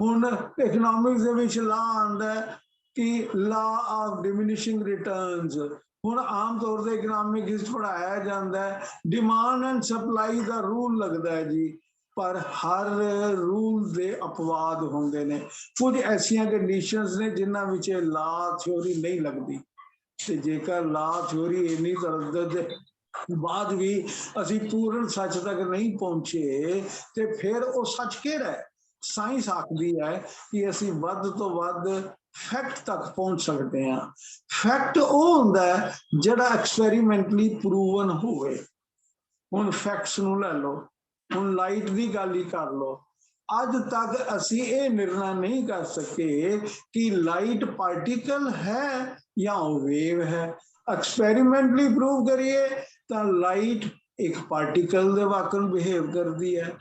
ਹੁਣ ਇਕਨੋਮਿਕਸ ਦੇ ਵਿੱਚ ਲਾ ਆਉਂਦਾ ਹੈ ਕਿ ਲਾ ਆਫ ਡਿਮਿਨਿਸ਼ਿੰਗ ਰਿਟਰਨਸ। ਹੁਣ ਆਮ ਤੌਰ ਤੇ ਇਕਨੋਮਿਕਸ ਵਿੱਚ ਪੜਾਇਆ ਜਾਂਦਾ ਹੈ demand and supply the rule ਲੱਗਦਾ ਹੈ ਜੀ, ਪਰ ਹਰ ਰੂਲ ਦੇ ਅਪਵਾਦ ਹੁੰਦੇ ਨੇ। ਕੁਝ ਐਸੀਆਂ ਕੰਡੀਸ਼ਨਸ ਨੇ ਜਿਨ੍ਹਾਂ ਵਿੱਚ ਲਾ ਥਿਉਰੀ ਨਹੀਂ ਲੱਗਦੀ, ਤੇ ਜੇਕਰ ਲਾ ਥਿਉਰੀ ਇੰਨੀ ਤਰੱਦਦ ਬਾਅਦ ਵੀ ਅਸੀਂ ਪੂਰਨ ਸੱਚ ਤੱਕ ਨਹੀਂ ਪਹੁੰਚੇ ਤੇ ਫਿਰ ਉਹ ਸੱਚ ਕਿਹੜਾ ਹੈ? ਸਾਇੰਸ ਆਖਦੀ ਹੈ ਕਿ ਅਸੀਂ ਵੱਧ ਤੋਂ ਵੱਧ ਫੈਕਟ ਤੱਕ ਪਹੁੰਚ ਸਕਦੇ ਹਾਂ। ਫੈਕਟ ਉਹ ਹੁੰਦਾ ਹੈ ਜਿਹੜਾ ਐਕਸਪੈਰੀਮੈਂਟਲੀ ਪ੍ਰੂਵਨ ਹੋਵੇ। ਹੁਣ ਫੈਕਟਸ ਨੂੰ ਲੈ ਲਓ, ਹੁਣ ਲਾਈਟ ਦੀ ਗੱਲ ਹੀ ਕਰ ਲਓ। ਅੱਜ ਤੱਕ ਅਸੀਂ ਇਹ ਨਿਰਣਾ ਨਹੀਂ ਕਰ ਸਕੇ ਕਿ ਲਾਈਟ ਪਾਰਟੀਕਲ ਹੈ ਜਾਂ ਵੇਵ ਹੈ। ਐਕਸਪੈਰੀਮੈਂਟਲੀ ਪ੍ਰੂਵ ਕਰੀਏ ਤਾਂ ਲਾਈਟ ਇੱਕ ਪਾਰਟੀਕਲ ਦੇ ਵਾਕਨ ਬਿਹੇਵ ਕਰਦੀ ਹੈ।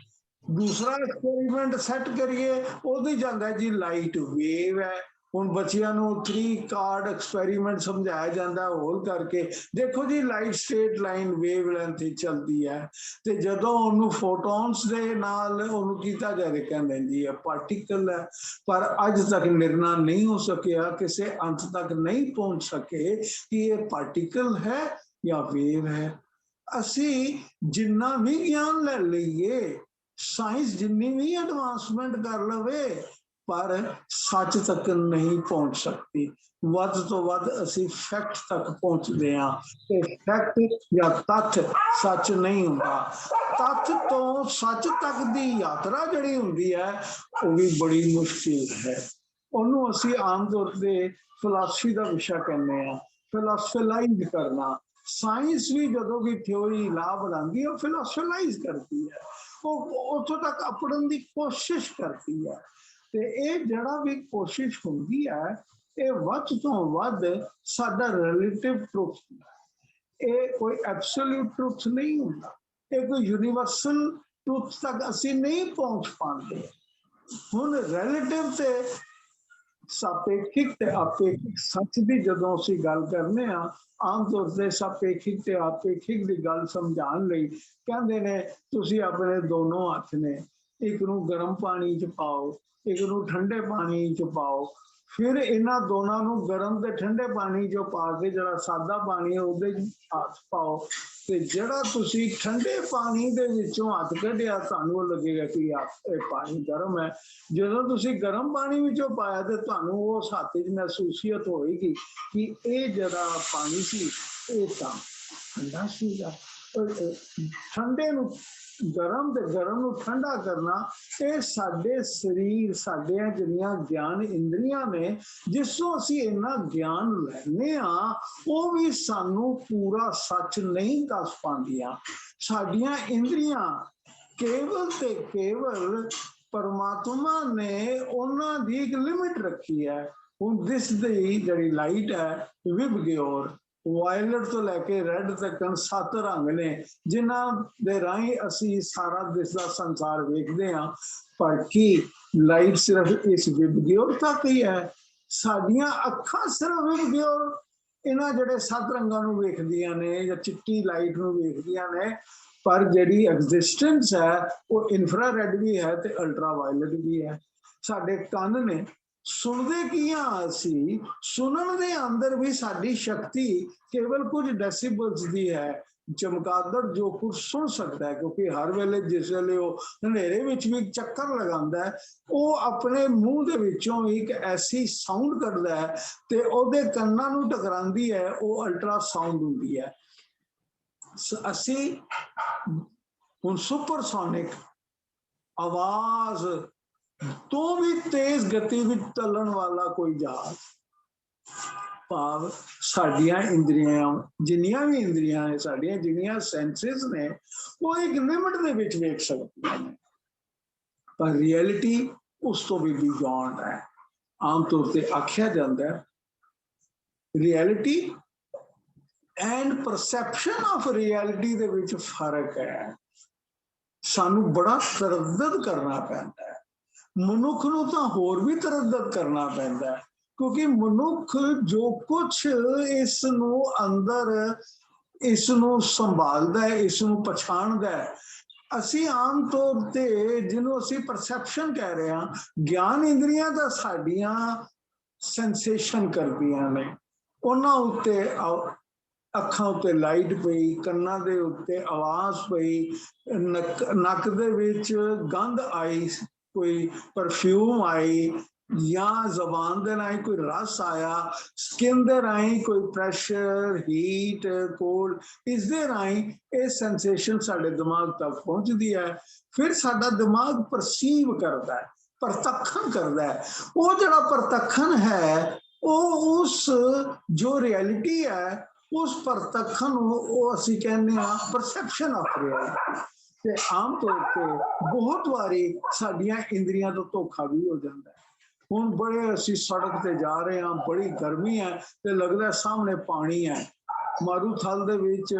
ਦੂਸਰਾ ਐਕਸਪੈਰੀਮੈਂਟ ਸੈੱਟ ਕਰੀਏ, ਉਹਦੇ ਜਾਂਦਾ ਜੀ ਲਾਈਟ ਵੇਵ ਹੈ। ਹੁਣ ਬੱਚਿਆਂ ਨੂੰ 3 ਕਾਰਡ ਐਕਸਪੈਰੀਮੈਂਟ ਸਮਝਾਇਆ ਜਾਂਦਾ ਹੋਲ ਕਰਕੇ, ਦੇਖੋ ਜੀ light straight line wave length ਤੇ ਚੱਲਦੀ ਹੈ, ਤੇ ਜਦੋਂ ਉਹਨੂੰ ਫੋਟੋਨਸ ਦੇ ਨਾਲ ਉਹਨੂੰ ਕੀਤਾ ਜਾਵੇ ਕਹਿੰਦੇ ਜੀ ਇਹ ਪਾਰਟੀਕਲ ਹੈ। ਪਰ ਅੱਜ ਤੱਕ ਨਿਰਣਾ ਨਹੀਂ ਹੋ ਸਕਿਆ, ਕਿਸੇ ਅੰਤ ਤੱਕ ਨਹੀਂ ਪਹੁੰਚ ਸਕੇ ਕਿ ਇਹ ਪਾਰਟੀਕਲ ਹੈ ਜਾਂ ਵੇਵ ਹੈ। ਅਸੀਂ ਜਿੰਨਾ ਵੀ ਗਿਆਨ ਲੈ ਲਈਏ, ਸਾਇੰਸ ਜਿੰਨੀ ਵੀ ਐਡਵਾਂਸਮੈਂਟ ਕਰ ਲਵੇ, ਪਰ ਸੱਚ ਤੱਕ ਨਹੀਂ ਪਹੁੰਚ ਸਕਦੀ। ਵੱਧ ਤੋਂ ਵੱਧ ਅਸੀਂ ਫੈਕਟ ਤੱਕ ਪਹੁੰਚਦੇ ਹਾਂ, ਤੇ ਫੈਕਟ ਜਾਂ ਤੱਥ ਸੱਚ ਨਹੀਂ ਹੁੰਦਾ। ਤੱਥ ਤੋਂ ਸੱਚ ਤੱਕ ਦੀ ਯਾਤਰਾ ਜਿਹੜੀ ਹੁੰਦੀ ਹੈ ਉਹ ਵੀ ਬੜੀ ਮੁਸ਼ਕਿਲ ਹੈ। ਉਹਨੂੰ ਅਸੀਂ ਆਮ ਤੌਰ ਤੇ ਫਿਲਾਸਫੀ ਦਾ ਵਿਸ਼ਾ ਕਹਿੰਦੇ ਹਾਂ, ਫਿਲਾਸਫਲਾਈਜ਼ ਕਰਨਾ। ਸਾਇੰਸ ਵੀ ਜਦੋਂ ਵੀ ਥਿਉਰੀ ਲਾ ਬਣਾਉਂਦੀ ਹੈ ਉਹ ਫਿਲਾਸਫਲਾਈਜ਼ ਕਰਦੀ ਹੈ, ਉਹ ਉੱਥੋਂ ਤੱਕ ਅਪੜਨ ਦੀ ਕੋਸ਼ਿਸ਼ ਕਰਦੀ ਹੈ। ਤੇ ਇਹ ਜਿਹੜਾ ਵੀ ਕੋਸ਼ਿਸ਼ ਹੁੰਦੀ ਹੈ ਇਹ ਵੱਧ ਤੋਂ ਵੱਧ ਸਾਡਾ ਰਿਲੇਟਿਵ ਟਰੁਥ ਹੁੰਦਾ, ਇਹ ਕੋਈ ਐਬਸੋਲੂਟ ਟਰੁਥ ਨਹੀਂ ਹੁੰਦਾ, ਇਹ ਕੋਈ ਯੂਨੀਵਰਸਲ ਟਰੁਥ ਤੱਕ ਅਸੀਂ ਨਹੀਂ ਪਹੁੰਚ ਪਾਉਂਦੇ। ਹੁਣ ਰਿਲੇਟਿਵ ਤੇ ਸਾਪੇਖਿਕ ਤੇ ਆਪੇਖਿਕ ਸੱਚ ਦੀ ਜਦੋਂ ਅਸੀਂ ਗੱਲ ਕਰਨੇ ਆ, ਆਮ ਤੌਰ ਤੇ ਸਾਪੇਖਿਕ ਤੇ ਆਪੇਖਿਕ ਦੀ ਗੱਲ ਸਮਝਾਉਣ ਲਈ ਕਹਿੰਦੇ ਨੇ ਤੁਸੀਂ ਆਪਣੇ ਦੋਨੋਂ ਹੱਥ ਨੇ, ਇੱਕ ਨੂੰ ਗਰਮ ਪਾਣੀ 'ਚ ਪਾਓ, ਇੱਕ ਨੂੰ ਠੰਡੇ ਪਾਣੀ 'ਚ ਪਾਓ, ਫਿਰ ਇਹਨਾਂ ਦੋਨਾਂ ਨੂੰ ਗਰਮ ਤੇ ਠੰਡੇ ਪਾਣੀ 'ਚ ਪਾ ਕੇ ਜਿਹੜਾ ਸਾਦਾ ਪਾਣੀ ਹੈ ਉਹਦੇ 'ਚ ਹੱਥ ਪਾਓ, ਤੇ ਜਿਹੜਾ ਤੁਸੀਂ ਠੰਡੇ ਪਾਣੀ ਦੇ ਵਿੱਚੋਂ ਹੱਥ ਕੱਢਿਆ ਤੁਹਾਨੂੰ ਲੱਗੇਗਾ ਕਿ ਇਹ ਪਾਣੀ ਗਰਮ ਹੈ। ਜਦੋਂ ਤੁਸੀਂ ਗਰਮ ਪਾਣੀ ਵਿੱਚੋਂ ਪਾਇਆ ਤੇ ਤੁਹਾਨੂੰ ਉਸ ਹੱਥ 'ਚ ਮਹਿਸੂਸੀਅਤ ਹੋਏਗੀ ਕਿ ਇਹ ਜਿਹੜਾ ਪਾਣੀ ਸੀ ਇਹ ਤਾਂ ਠੰਡਾ ਸੀਗਾ। ਠੰਡੇ ਨੂੰ ਗਰਮ ਤੇ ਗਰਮ ਨੂੰ ਠੰਡਾ ਕਰਨਾ, ਇਹ ਸਾਡੇ ਸਰੀਰ, ਸਾਡੀਆਂ ਜਿਹੜੀਆਂ ਗਿਆਨ ਇੰਦਰੀਆਂ ਨੇ, ਜਿਸ ਤੋਂ ਅਸੀਂ ਇੰਨਾ ਗਿਆਨ ਲੈਂਦੇ ਹਾਂ, ਉਹ ਵੀ ਸਾਨੂੰ ਪੂਰਾ ਸੱਚ ਨਹੀਂ ਦੱਸ ਪਾਉਂਦੀਆਂ। ਸਾਡੀਆਂ ਇੰਦਰੀਆਂ ਕੇਵਲ ਤੇ ਕੇਵਲ ਪਰਮਾਤਮਾ ਨੇ ਉਹਨਾਂ ਦੀ ਇੱਕ ਲਿਮਿਟ ਰੱਖੀ ਹੈ। ਹੁਣ ਦਿਸਦੀ ਜਿਹੜੀ ਲਾਈਟ ਹੈ, ਵਿਬਗਿਓਰ, ਵਾਇਲਟ ਤੋਂ ਲੈ ਕੇ ਰੈੱਡ ਤੱਕ 7 ਰੰਗ ਨੇ, ਜਿਨ੍ਹਾਂ ਦੇ ਰਾਹੀਂ ਅਸੀਂ ਸਾਰਾ ਦਿਸਦਾ ਸੰਸਾਰ ਵੇਖਦੇ ਹਾਂ। ਪਰ ਕੀ ਲਾਈਟ ਸਿਰਫ ਇਸ ਵਿਬਗਿਓਰ ਤੱਕ ਹੀ ਹੈ? ਸਾਡੀਆਂ ਅੱਖਾਂ ਸਿਰਫ ਵਿਬਗਿਓਰ ਇਹਨਾਂ ਜਿਹੜੇ 7 ਰੰਗਾਂ ਨੂੰ ਵੇਖਦੀਆਂ ਨੇ ਜਾਂ ਚਿੱਟੀ ਲਾਈਟ ਨੂੰ ਵੇਖਦੀਆਂ ਨੇ, ਪਰ ਜਿਹੜੀ ਐਗਜ਼ਿਸਟੈਂਸ ਹੈ ਉਹ ਇਨਫਰਾਰੈਡ ਵੀ ਹੈ ਤੇ ਅਲਟਰਾ ਵਾਇਲਟ ਵੀ ਹੈ। ਸਾਡੇ ਕੰਨ ਨੇ, ਸੁਣਦੇ ਕੀ ਹਾਂ ਅਸੀਂ? ਸੁਣਨ ਦੇ ਅੰਦਰ ਵੀ ਸਾਡੀ ਸ਼ਕਤੀ ਕੇਵਲ ਕੁਝ ਡੈਸੀਬਲਸ ਦੀ ਹੈ। ਚਮਗਾਦੜ ਜੋ ਕੁਝ ਸੁਣ ਸਕਦਾ ਹੈ, ਕਿਉਂਕਿ ਹਰ ਵੇਲੇ ਜਿਸ ਵੇਲੇ ਉਹ ਹਨੇਰੇ ਵਿੱਚ ਵੀ ਚੱਕਰ ਲਗਾਉਂਦਾ ਹੈ, ਉਹ ਆਪਣੇ ਮੂੰਹ ਦੇ ਵਿੱਚੋਂ ਇੱਕ ਐਸੀ ਸਾਊਂਡ ਕੱਢਦਾ ਹੈ ਤੇ ਉਹਦੇ ਕੰਨਾਂ ਨੂੰ ਟਕਰਾਉਂਦੀ ਹੈ, ਉਹ ਅਲਟਰਾ ਸਾਊਂਡ ਹੁੰਦੀ ਹੈ। ਅਸੀਂ ਹੁਣ ਸੁਪਰਸੋਨਿਕ ਆਵਾਜ਼ ਤੋਂ ਵੀ ਤੇਜ਼ ਗਤੀ ਵਿੱਚ ਚੱਲਣ ਵਾਲਾ ਕੋਈ ਜਹਾਜ਼, ਭਾਵ ਸਾਡੀਆਂ ਇੰਦਰੀਆਂ, ਜਿੰਨੀਆਂ ਵੀ ਇੰਦਰੀਆਂ ਨੇ, ਸਾਡੀਆਂ ਜਿੰਨੀਆਂ ਸੈਂਸਿਸ ਨੇ, ਉਹ ਇੱਕ ਲਿਮਿਟ ਦੇ ਵਿੱਚ ਵੇਖ ਸਕਦੀਆਂ ਨੇ, ਪਰ ਰਿਐਲਿਟੀ ਉਸ ਤੋਂ ਵੀ ਬਿਯੋਂਡ ਹੈ। ਆਮ ਤੌਰ ਤੇ ਆਖਿਆ ਜਾਂਦਾ ਹੈ reality and perception of reality ਦੇ ਵਿੱਚ ਫਰਕ ਹੈ। ਸਾਨੂੰ ਬੜਾ ਤਰੱਦਦ ਕਰਨਾ ਪੈਂਦਾ ਹੈ। ਮਨੁੱਖ ਨੂੰ ਤਾਂ ਹੋਰ ਵੀ ਤਰੱਦਦ ਕਰਨਾ ਪੈਂਦਾ ਹੈ, ਕਿਉਂਕਿ ਮਨੁੱਖ ਜੋ ਕੁਛ ਇਸ ਨੂੰ ਅੰਦਰ, ਇਸ ਨੂੰ ਸੰਭਾਲਦਾ ਹੈ, ਇਸ ਨੂੰ ਪਛਾਣਦਾ ਹੈ, ਅਸੀਂ ਆਮ ਤੌਰ ਤੇ ਜਿਹਨੂੰ ਅਸੀਂ ਪਰਸੈਪਸ਼ਨ ਕਹਿ ਰਹੇ ਹਾਂ, ਗਿਆਨ ਇੰਦਰੀਆਂ ਦਾ ਸਾਡੀਆਂ ਸੈਂਸੇਸ਼ਨ ਕਰਦੀਆਂ ਨੇ। ਉਹਨਾਂ ਉੱਤੇ ਅੱਖਾਂ ਉੱਤੇ ਲਾਈਟ ਪਈ, ਕੰਨਾਂ ਦੇ ਉੱਤੇ ਆਵਾਜ਼ ਪਈ, ਨੱਕ ਦੇ ਵਿੱਚ ਗੰਧ ਆਈ, ਕੋਈ ਪਰਫਿਊਮ ਆਈ, ਜਾਂ ਜ਼ਬਾਨ ਦੇ ਰਾਹੀਂ ਕੋਈ ਰਸ ਆਇਆ, ਸਕਿਨ ਦੇ ਰਾਹੀਂ ਕੋਈ ਪ੍ਰੈਸ਼ਰ, ਹੀਟ, ਕੋਲਡ, ਇਸ ਦੇ ਰਾਹੀਂ ਇਹ ਸੈਂਸੇਸ਼ਨ ਸਾਡੇ ਦਿਮਾਗ ਤੱਕ ਪਹੁੰਚਦੀ ਹੈ। ਫਿਰ ਸਾਡਾ ਦਿਮਾਗ ਪਰਸੀਵ ਕਰਦਾ ਹੈ, ਪ੍ਰਤੱਖਣ ਕਰਦਾ ਹੈ। ਉਹ ਜਿਹੜਾ ਪ੍ਰਤੱਖਣ ਹੈ, ਉਹ ਉਸ ਜੋ ਰਿਐਲਿਟੀ ਹੈ, ਉਸ ਪ੍ਰਤੱਖਣ ਨੂੰ ਉਹ ਅਸੀਂ ਕਹਿੰਦੇ ਹਾਂ ਪਰਸੈਪਸ਼ਨ ਆਫ ਰਿਐਲਿਟੀ। ਤੇ ਆਮ ਤੌਰ ਤੇ ਬਹੁਤ ਵਾਰੀ ਸਾਡੀਆਂ ਇੰਦਰੀਆਂ ਤੋਂ ਧੋਖਾ ਵੀ ਹੋ ਜਾਂਦਾ ਹੈ। ਹੁਣ ਬੜੇ ਅਸੀਂ ਸੜਕ ਤੇ ਜਾ ਰਹੇ ਹਾਂ, ਬੜੀ ਗਰਮੀ ਹੈ ਤੇ ਲੱਗਦਾ ਸਾਹਮਣੇ ਪਾਣੀ ਹੈ, ਮਾਰੂਥਲ ਦੇ ਵਿੱਚ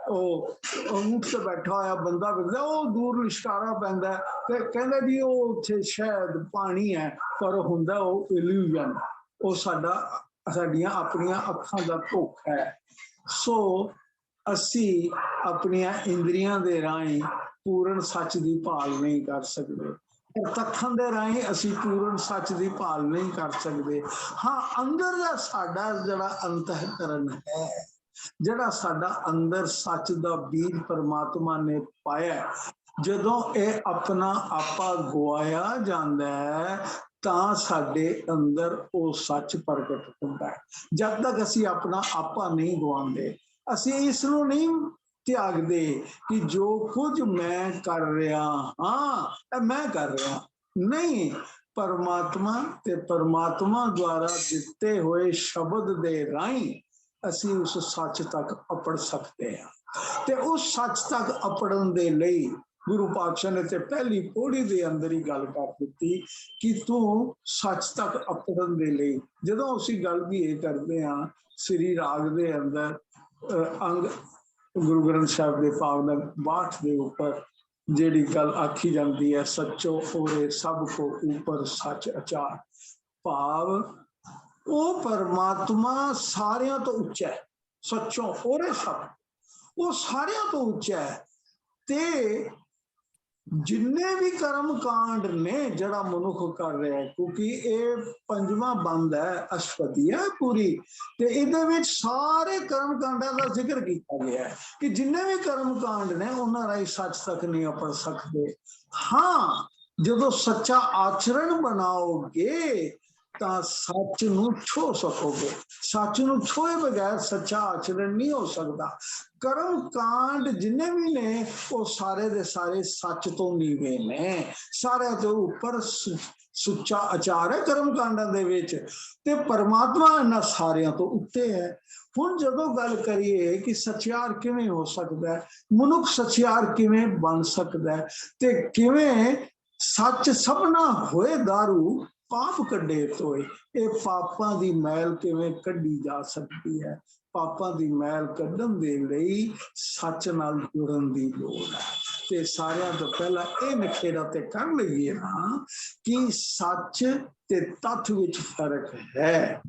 ਉਹ ਊਂਠ ਤੇ ਬੈਠਾ ਹੋਇਆ ਬੰਦਾ ਵੇਖਦਾ, ਉਹ ਦੂਰ ਲਿਸ਼ਕਾਰਾ ਪੈਂਦਾ ਤੇ ਕਹਿੰਦਾ ਜੀ ਉਹ ਉੱਥੇ ਸ਼ਾਇਦ ਪਾਣੀ ਹੈ, ਪਰ ਹੁੰਦਾ ਉਹ ਇਲੂਜ਼ਨ, ਉਹ ਸਾਡੀਆਂ ਆਪਣੀਆਂ ਅੱਖਾਂ ਦਾ ਧੋਖਾ ਹੈ। ਸੋ ਅਸੀਂ ਆਪਣੀਆਂ ਇੰਦਰੀਆਂ ਦੇ ਰਾਹੀਂ ਪੂਰਨ ਸੱਚ ਦੀ ਭਾਲ ਨਹੀਂ ਕਰ ਸਕਦੇ, ਪ੍ਰਤੱਖਣ ਦੇ ਰਾਹੀਂ ਅਸੀਂ ਪੂਰਨ ਸੱਚ ਦੀ ਭਾਲ ਨਹੀਂ ਕਰ ਸਕਦੇ। ਹਾਂ, ਅੰਦਰ ਦਾ ਸਾਡਾ ਜਿਹੜਾ ਅੰਤःਕਰਨ ਹੈ, ਜਿਹੜਾ ਸਾਡਾ ਅੰਦਰ ਸੱਚ ਦਾ ਬੀਜ ਪਰਮਾਤਮਾ ਨੇ ਪਾਇਆ, ਜਦੋਂ ਇਹ ਆਪਣਾ ਆਪਾ ਗਵਾਇਆ ਜਾਂਦਾ ਹੈ ਤਾਂ ਸਾਡੇ ਅੰਦਰ ਉਹ ਸੱਚ ਪ੍ਰਗਟ ਹੁੰਦਾ ਹੈ। ਜਦ ਤੱਕ ਅਸੀਂ ਆਪਣਾ ਆਪਾ ਨਹੀਂ ਗਵਾਉਂਦੇ, ਅਸੀਂ ਇਸ ਨੂੰ ਨਹੀਂ ਤਿਆਗਦੇ ਕਿ ਜੋ ਕੁਝ ਮੈਂ ਕਰ ਰਿਹਾ ਹਾਂ ਇਹ ਮੈਂ ਕਰ ਰਿਹਾ ਨਹੀਂ, ਪਰਮਾਤਮਾ ਤੇ ਪਰਮਾਤਮਾ ਦੁਆਰਾ ਦਿੱਤੇ ਹੋਏ ਸ਼ਬਦ ਦੇ ਰਾਹੀਂ ਅਸੀਂ ਉਸ ਸੱਚ ਤੱਕ ਅਪੜ ਸਕਦੇ ਹਾਂ। ਤੇ ਉਸ ਸੱਚ ਤੱਕ ਅਪੜਨ ਦੇ ਲਈ ਗੁਰੂ ਪਾਤਸ਼ਾਹ ਨੇ ਤੇ ਪਹਿਲੀ ਪੌੜੀ ਦੇ ਅੰਦਰ ਹੀ ਗੱਲ ਕਰ ਦਿੱਤੀ ਕਿ ਤੂੰ ਸੱਚ ਤੱਕ ਅਪੜਨ ਦੇ ਲਈ, ਜਦੋਂ ਅਸੀਂ ਗੱਲ ਵੀ ਇਹ ਕਰਦੇ ਹਾਂ ਸ੍ਰੀ ਰਾਗ ਦੇ ਅੰਦਰ ਅੰਗ ਗੁਰੂ ਗ੍ਰੰਥ ਸਾਹਿਬ ਦੇ ਭਾਵ ਦਾ 62 ਦੇ ਉੱਪਰ ਜਿਹੜੀ ਗੱਲ ਆਖੀ ਜਾਂਦੀ ਹੈ, ਸੱਚੋ ਔਰੇ ਸਭ ਕੋ ਉੱਪਰ ਸੱਚ ਅਚਾਰ, ਭਾਵ ਉਹ ਪਰਮਾਤਮਾ ਸਾਰਿਆਂ ਤੋਂ ਉੱਚਾ ਹੈ, ਸੱਚੋ ਔਰੇ ਸਭ, ਉਹ ਸਾਰਿਆਂ ਤੋਂ ਉੱਚਾ ਹੈ। ਤੇ ਜਿੰਨੇ ਵੀ ਕਰਮ ਕਾਂਡ ਨੇ ਜਿਹੜਾ ਮਨੁੱਖ ਕਰ ਰਿਹਾ ਹੈ, ਕਿਉਂਕਿ ਇਹ 5ਵਾਂ ਬੰਦ ਹੈ, ਅਸ਼ਟਪਦੀਆ ਪੂਰੀ, ਤੇ ਇਹਦੇ ਵਿੱਚ ਸਾਰੇ ਕਰਮ ਕਾਂਡਾਂ ਦਾ ਜ਼ਿਕਰ ਕੀਤਾ ਗਿਆ ਹੈ ਕਿ ਜਿੰਨੇ ਵੀ ਕਰਮ ਕਾਂਡ ਨੇ ਉਹਨਾਂ ਰਾਹੀਂ ਸੱਚ ਤੱਕ ਨਹੀਂ ਅਪੜ ਸਕਦੇ। ਹਾਂ, ਜਦੋਂ ਸੱਚਾ ਆਚਰਣ ਬਣਾਓਗੇ ਤਾਂ ਸੱਚ ਨੂੰ ਛੋ ਸਕੋਗੇ। ਸੱਚ ਨੂੰ ਛੋਏ ਬਗੈਰ ਸੱਚਾ ਆਚਰਣ ਨਹੀਂ ਹੋ ਸਕਦਾ। ਕਰਮ ਕਾਂਡ ਜਿੰਨੇ ਵੀ ਨੇ ਉਹ ਸਾਰੇ ਦੇ ਸਾਰੇ ਸੱਚ ਤੋਂ ਨੀਵੇਂ ਨੇ। ਸਾਰਿਆਂ ਤੋਂ ਉੱਪਰ ਸੁੱਚਾ ਆਚਾਰ ਹੈ ਕਰਮ ਕਾਂਡਾਂ ਦੇ ਵਿੱਚ, ਤੇ ਪਰਮਾਤਮਾ ਇਹਨਾਂ ਸਾਰਿਆਂ ਤੋਂ ਉੱਤੇ ਹੈ। ਹੁਣ ਜਦੋਂ ਗੱਲ ਕਰੀਏ ਕਿ ਸੱਚਿਆਰ ਕਿਵੇਂ ਹੋ ਸਕਦਾ ਹੈ, ਮਨੁੱਖ ਸੱਚਿਆਰ ਕਿਵੇਂ ਬਣ ਸਕਦਾ ਹੈ, ਤੇ ਕਿਵੇਂ ਸੱਚ ਸਭਨਾ ਹੋਏ ਦਾਰੂ ਪਾਪ ਕੱਢੇ ਤੋਏ, ਇਹ ਪਾਪਾਂ ਦੀ ਮੈਲ ਕਿਵੇਂ ਕੱਢੀ ਜਾ ਸਕਦੀ ਹੈ। ਪਾਪਾਂ ਦੀ ਮੈਲ ਕੱਢਣ ਦੇ ਲਈ ਸੱਚ ਨਾਲ ਜੁੜਨ ਦੀ ਲੋੜ ਹੈ। ਤੇ ਸਾਰਿਆਂ ਤੋਂ ਪਹਿਲਾਂ ਇਹ ਨਿਖੇੜਾ ਤੇ ਕਰ ਲਈਏ ਨਾ ਕਿ ਸੱਚ ਤੇ ਤੱਥ ਵਿੱਚ ਫਰਕ ਹੈ।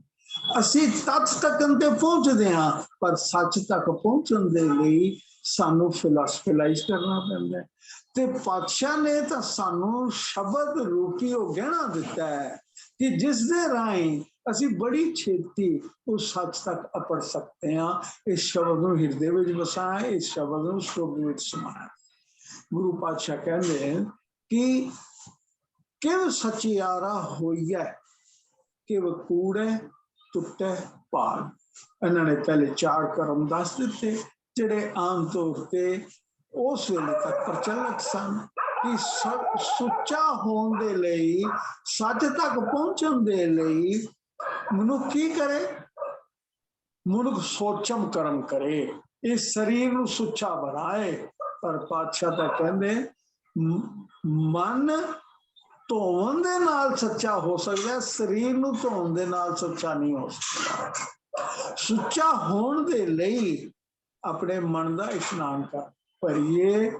ਅਸੀਂ ਤੱਥ ਤੱਕ ਤੇ ਪਹੁੰਚਦੇ ਹਾਂ, ਪਰ ਸੱਚ ਤੱਕ ਪਹੁੰਚਣ ਦੇ ਲਈ ਸਾਨੂੰ ਫਿਲਾਸਫਲਾਈਜ਼ ਕਰਨਾ ਪੈਂਦਾ ਹੈ। ਤੇ ਪਾਤਸ਼ਾਹ ਨੇ ਤਾਂ ਸਾਨੂੰ ਸ਼ਬਦ ਰੂਪੀ ਉਹ ਗਹਿਣਾ ਦਿੱਤਾ ਹੈ ਕਿ ਜਿਸ ਦੇ ਰਾਹੀਂ ਅਸੀਂ ਬੜੀ ਛੇਤੀ ਉਸ ਸੱਚ ਤੱਕ ਅਪੜ ਸਕਦੇ ਹਾਂ। ਇਸ ਸ਼ਬਦ ਨੂੰ ਹਿਰਦੇ ਵਿੱਚ ਵਸਾਇਆ, ਇਸ ਸ਼ਬਦ ਨੂੰ ਸੁਰ ਵਿੱਚ ਸਮਾਇਆ। ਗੁਰੂ ਪਾਤਸ਼ਾਹ ਕਹਿੰਦੇ ਕਿ ਕਿਵ ਸਚਿਆਰਾ ਹੋਈਐ, ਕਿਵ ਕੂੜੈ ਟੁੱਟੈ ਭਾਗ। ਇਹਨਾਂ ਨੇ ਪਹਿਲੇ 4 ਕਰਮ ਦੱਸ ਦਿੱਤੇ ਜਿਹੜੇ ਆਮ ਤੌਰ ਤੇ ਉਸ ਵੇਲੇ ਤੱਕ ਪ੍ਰਚਲਿਤ ਸਨ ਕਿ ਸੁੱਚਾ ਹੋਣ ਦੇ ਲਈ, ਸੱਚ ਤੱਕ ਪਹੁੰਚਣ ਦੇ ਲਈ ਮਨੁੱਖ ਕੀ ਕਰੇ? ਮਨੁੱਖ ਸੋਚਮ ਕਰਮ ਕਰੇ, ਇਸ ਸਰੀਰ ਨੂੰ ਸੁੱਚਾ ਬਣਾਏ। ਪਰ ਪਾਤਸ਼ਾਹ ਤਾਂ ਕਹਿੰਦੇ ਮਨ ਧੋਣ ਦੇ ਨਾਲ ਸੱਚਾ ਹੋ ਸਕਦਾ, ਸਰੀਰ ਨੂੰ ਧੋਣ ਦੇ ਨਾਲ ਸੱਚਾ ਨਹੀਂ ਹੋ ਸਕਦਾ। ਸੁੱਚਾ ਹੋਣ ਦੇ ਲਈ ਆਪਣੇ ਮਨ ਦਾ ਇਸ਼ਨਾਨ ਕਰ। ਭਰੀਏ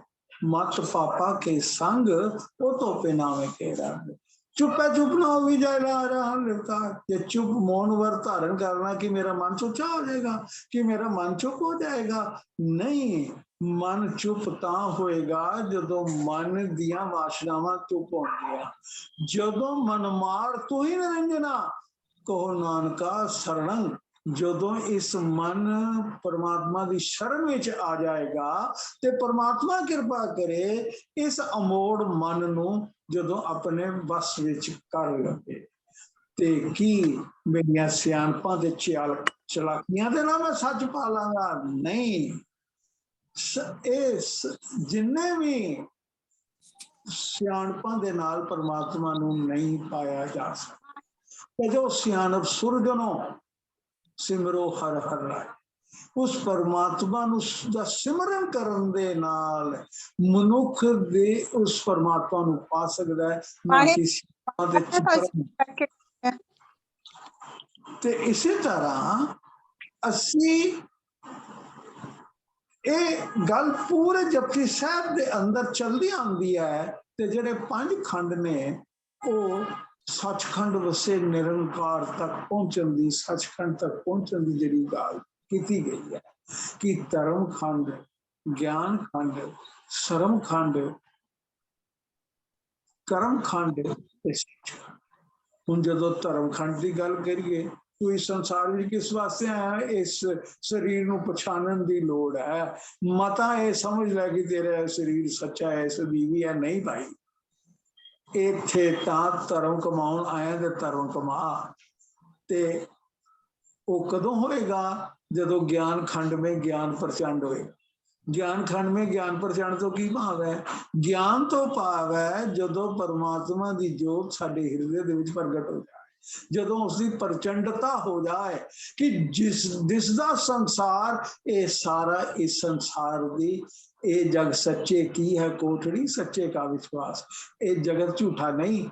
ਮਤ ਪਾਪਾ ਕੇ ਸੰਗ ਉਹ ਧੋਪੇ ਨਾਵੇਂ ਕੇ ਰੰਗ। ਚੁੱਪੇ ਚੁੱਪ ਨਾ ਹੋ ਵੀ ਜਾਏ ਰਹਾ ਲਿਖਤਾ। ਜੇ ਚੁੱਪ ਮੌਨ ਵਰ ਧਾਰਨ ਕਰਨਾ ਕਿ ਮੇਰਾ ਮਨ ਸੁੱਚਾ ਹੋ ਜਾਏਗਾ, ਕਿ ਮੇਰਾ ਮਨ ਚੁੱਪ ਹੋ ਜਾਏਗਾ, ਨਹੀਂ। ਮਨ ਚੁੱਪ ਤਾਂ ਹੋਏਗਾ ਜਦੋਂ ਮਨ ਦੀਆਂ ਵਾਸ਼ਨਾਵਾਂ ਚੁੱਪ ਹੋਣਗੀਆਂ। ਜਦੋਂ ਮਨਮਾਰ ਤੂੰ ਹੀ ਨਿਰੰਜਨਾ ਕਹੋ ਨਾਨਕਾ ਸਰਣੰ, ਜਦੋਂ ਇਸ ਮਨ ਪਰਮਾਤਮਾ ਦੀ ਸ਼ਰਨ ਵਿੱਚ ਆ ਜਾਏਗਾ ਤੇ ਪਰਮਾਤਮਾ ਕਿਰਪਾ ਕਰੇ ਇਸ ਅਮੋੜ ਮਨ ਨੂੰ ਜਦੋਂ ਆਪਣੇ ਵਸ ਵਿੱਚ ਕਰ ਲਵੇ, ਤੇ ਕੀ ਮੇਰੀਆਂ ਸਿਆਣਪਾਂ ਦੇ ਚਲਾਕੀਆਂ ਦੇ ਨਾਲ ਮੈਂ ਸੱਚ ਪਾ ਲਾਂਗਾ? ਨਹੀਂ। ਇਹ ਜਿੰਨੇ ਵੀ ਸਿਆਣਪਾਂ ਦੇ ਨਾਲ ਪਰਮਾਤਮਾ ਨੂੰ ਨਹੀਂ ਪਾਇਆ ਜਾ ਸਕਦਾ। ਤੇ ਜੋ ਸਿਆਣਪ ਸੁਰਜਨੋਂ ਸਿਮਰੋ ਹਰ ਹਰ ਰਾਏ, ਉਸ ਪਰਮਾਤਮਾ ਨੂੰ ਦਾ ਸਿਮਰਨ ਕਰਨ ਦੇ ਨਾਲ ਮਨੁੱਖ ਦੇ ਉਸ ਪਰਮਾਤਮਾ ਨੂੰ ਪਾ ਸਕਦਾ ਹੈ, ਨਾ ਕਿ ਸਿਆਣਪਾਂ ਦੇ ਚਿੱਤਰਾਂ। ਤੇ ਇਸੇ ਤਰ੍ਹਾਂ ਅਸੀਂ ਇਹ ਗੱਲ ਪੂਰੇ ਜਪਜੀ ਸਾਹਿਬ ਦੇ ਅੰਦਰ ਚਲਦੀ ਆਉਂਦੀ ਹੈ। ਤੇ ਜਿਹੜੇ 5 ਖੰਡ ਨੇ ਉਹ ਸੱਚਖੰਡ ਵਸੇ ਨਿਰੰਕਾਰ ਤੱਕ ਪਹੁੰਚਣ ਦੀ, ਸੱਚਖੰਡ ਤੱਕ ਪਹੁੰਚਣ ਦੀ ਜਿਹੜੀ ਗੱਲ ਕੀਤੀ ਗਈ ਹੈ ਕਿ ਧਰਮ ਖੰਡ, ਗਿਆਨ ਖੰਡ, ਸ਼ਰਮ ਖੰਡ, ਕਰਮ ਖੰਡ ਤੇ ਸੱਚਖੰਡ। ਹੁਣ ਜਦੋਂ ਧਰਮ ਖੰਡ ਦੀ ਗੱਲ ਕਰੀਏ, ਤੂੰ ਇਸ ਸੰਸਾਰ ਵਿੱਚ ਕਿਸ ਵਾਸਤੇ ਆਇਆ? ਇਸ ਸਰੀਰ ਨੂੰ ਪਛਾਣਨ ਦੀ ਲੋੜ ਹੈ। ਮਤਾ ਇਹ ਸਮਝ ਲੈ ਕਿ ਤੇਰਾ ਸਰੀਰ ਸੱਚਾ ਹੈ, ਸਦੀਵੀ ਹੈ। ਨਹੀਂ ਭਾਈ, ਇੱਥੇ ਤਾਂ ਧਰਮ ਕਮਾਉਣ ਆਇਆ ਤੇ ਧਰਮ ਕਮਾ। ਤੇ ਉਹ ਕਦੋਂ ਹੋਏਗਾ? ਜਦੋਂ ਗਿਆਨ ਖੰਡ ਮੇ ਗਿਆਨ ਪ੍ਰਚੰਡ ਹੋਏਗਾ। ਗਿਆਨ ਖੰਡ ਮੇ ਗਿਆਨ ਪ੍ਰਚੰਡ ਤੋਂ ਕੀ ਭਾਵ ਹੈ? ਗਿਆਨ ਤੋਂ ਭਾਵ ਹੈ ਜਦੋਂ ਪਰਮਾਤਮਾ ਦੀ ਜੋਤ ਸਾਡੇ ਹਿਰਦੇ ਦੇ ਵਿੱਚ ਪ੍ਰਗਟ ਹੋ ਜਾਏ, ਜਦੋਂ ਉਸਦੀ ਪ੍ਰਚੰਡਤਾ ਹੋ ਜਾਏ ਕਿ ਜਿਸ ਦਾ ਸੰਸਾਰ ਇਹ ਸਾਰਾ, ਇਸ ਸੰਸਾਰ ਦੀ ਇਹ ਜਗ ਸੱਚੇ ਕੀ ਹੈ ਕੋਠੜੀ, ਸੱਚੇ ਕਾ ਵਿਸ਼ਵਾਸ। ਇਹ ਜਗਤ ਝੂਠਾ ਨਹੀਂ,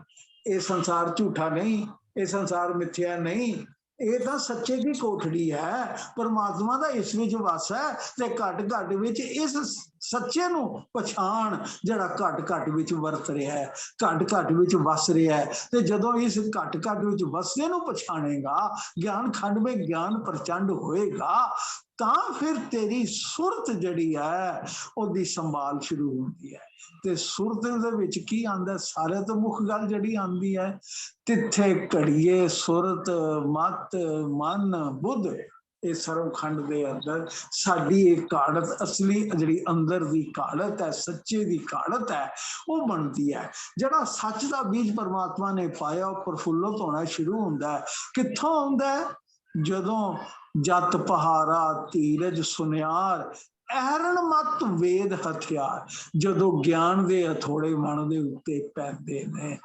ਇਹ ਸੰਸਾਰ ਝੂਠਾ ਨਹੀਂ, ਇਹ ਸੰਸਾਰ ਮਿੱਥਿਆ ਨਹੀਂ, ਇਹ ਤਾਂ ਸੱਚੇ ਦੀ ਕੋਠੜੀ ਹੈ। ਪਰਮਾਤਮਾ ਦਾ ਇਸ ਵਿੱਚ ਵਸ ਹੈ। ਤੇ ਘਟ ਘਟ ਵਿੱਚ ਇਸ ਸੱਚੇ ਨੂੰ ਪਛਾਣ, ਜਿਹੜਾ ਘਟ ਘਟ ਵਿੱਚ ਵਰਤ ਰਿਹਾ ਹੈ, ਘਟ ਘਟ ਵਿੱਚ ਵਸ ਰਿਹਾ ਹੈ। ਤੇ ਜਦੋਂ ਇਸ ਘਟ ਘਟ ਵਿੱਚ ਵਸਦੇ ਨੂੰ ਪਛਾਣੇਗਾ, ਗਿਆਨ ਖੰਡ ਵਿੱਚ ਗਿਆਨ ਪ੍ਰਚੰਡ ਹੋਏਗਾ, ਤਾਂ ਫਿਰ ਤੇਰੀ ਸੁਰਤ ਜਿਹੜੀ ਹੈ ਉਹਦੀ ਸੰਭਾਲ ਸ਼ੁਰੂ ਹੁੰਦੀ ਹੈ। ਤੇ ਸੁਰਤ ਦੇ ਵਿੱਚ ਕੀ ਆਉਂਦਾ? ਸਾਰੇ ਤੋਂ ਮੁੱਖ ਗੱਲ ਜਿਹੜੀ ਆਉਂਦੀ ਹੈ, ਤਿੱਥੇ ਘੜੀਏ ਸੁਰਤ ਮਤ ਮਨ ਬੁੱਧ। ਇਹ ਸਰਵਖੰਡ ਦੇ ਅੰਦਰ ਸਾਡੀ ਇਹ ਕਾੜਤ ਅਸਲੀ ਜਿਹੜੀ ਅੰਦਰ ਦੀ ਕਾੜਤ ਹੈ, ਸੱਚੇ ਦੀ ਕਾੜਤ ਹੈ, ਉਹ ਬਣਦੀ ਹੈ। ਜਿਹੜਾ ਸੱਚ ਦਾ ਬੀਜ ਪਰਮਾਤਮਾ ਨੇ ਪਾਇਆ ਉਹ ਪ੍ਰਫੁੱਲਤ ਹੋਣਾ ਸ਼ੁਰੂ ਹੁੰਦਾ ਹੈ। ਕਿੱਥੋਂ ਹੁੰਦਾ ਹੈ? ਜਦੋਂ ਜਤ ਪਹਾਰਾ ਧੀਰਜ ਸੁਨਿਆਰ ਐਰਨ ਮਤ ਵੇਦ ਹਥਿਆਰ, ਜਦੋਂ ਗਿਆਨ ਦੇ ਹਥੋੜੇ ਮਨ ਦੇ ਉੱਤੇ ਪੈਂਦੇ ਨੇ।